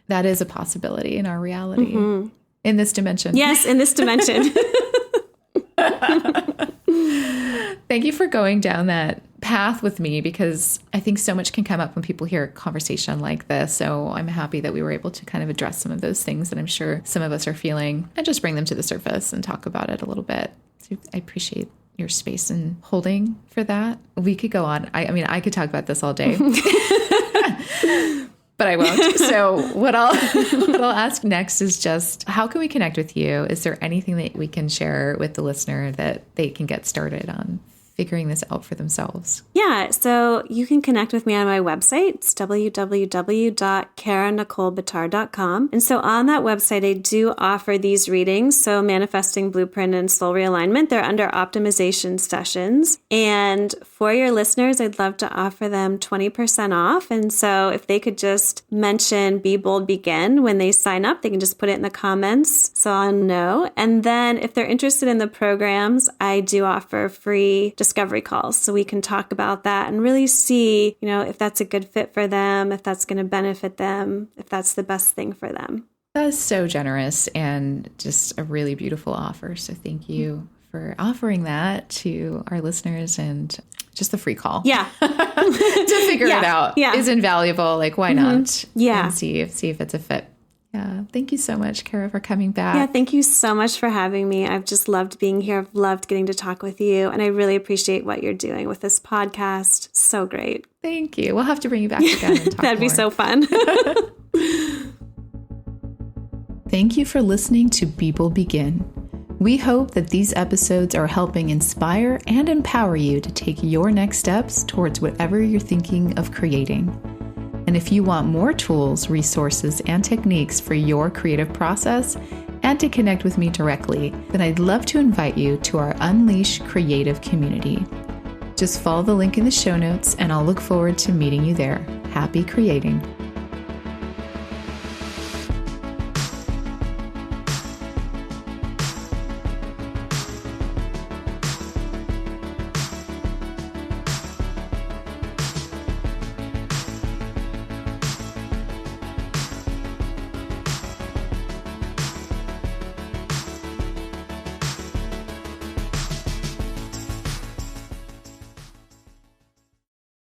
[SPEAKER 6] that is a possibility in our reality, in this dimension.
[SPEAKER 1] Yes, in this dimension.
[SPEAKER 6] Thank you for going down that path with me, because I think so much can come up when people hear a conversation like this. So I'm happy that we were able to kind of address some of those things that I'm sure some of us are feeling, and just bring them to the surface and talk about it a little bit. So I appreciate your space and holding for that. We could go on. I mean, I could talk about this all day. But I won't. So what I'll ask next is just, how can we connect with you? Is there anything that we can share with the listener that they can get started on figuring this out for themselves?
[SPEAKER 1] Yeah, so you can connect with me on my website. It's www.karanicolebitar.com. And so on that website, I do offer these readings. So Manifesting Blueprint and Soul Realignment, they're under optimization sessions. And for your listeners, I'd love to offer them 20% off. And so if they could just mention Be Bold Begin when they sign up, they can just put it in the comments so I'll know. And then if they're interested in the programs, I do offer free discovery calls, so we can talk about that and really see, if that's a good fit for them, if that's going to benefit them, if that's the best thing for them.
[SPEAKER 6] That is so generous and just a really beautiful offer. So thank you for offering that to our listeners, and just the free call.
[SPEAKER 1] Yeah.
[SPEAKER 6] To figure it out is invaluable. Like, why not?
[SPEAKER 1] Yeah.
[SPEAKER 6] And see if it's a fit. Yeah. Thank you so much, Kara, for coming back.
[SPEAKER 1] Yeah, thank you so much for having me. I've just loved being here. I've loved getting to talk with you. And I really appreciate what you're doing with this podcast. So great.
[SPEAKER 6] Thank you. We'll have to bring you back again and talk
[SPEAKER 1] That'd be
[SPEAKER 6] more.
[SPEAKER 1] so fun.
[SPEAKER 6] Thank you for listening to Be Bold Begin. We hope that these episodes are helping inspire and empower you to take your next steps towards whatever you're thinking of creating. And if you want more tools, resources, and techniques for your creative process, and to connect with me directly, then I'd love to invite you to our Unleash Creative community. Just follow the link in the show notes, and I'll look forward to meeting you there. Happy creating.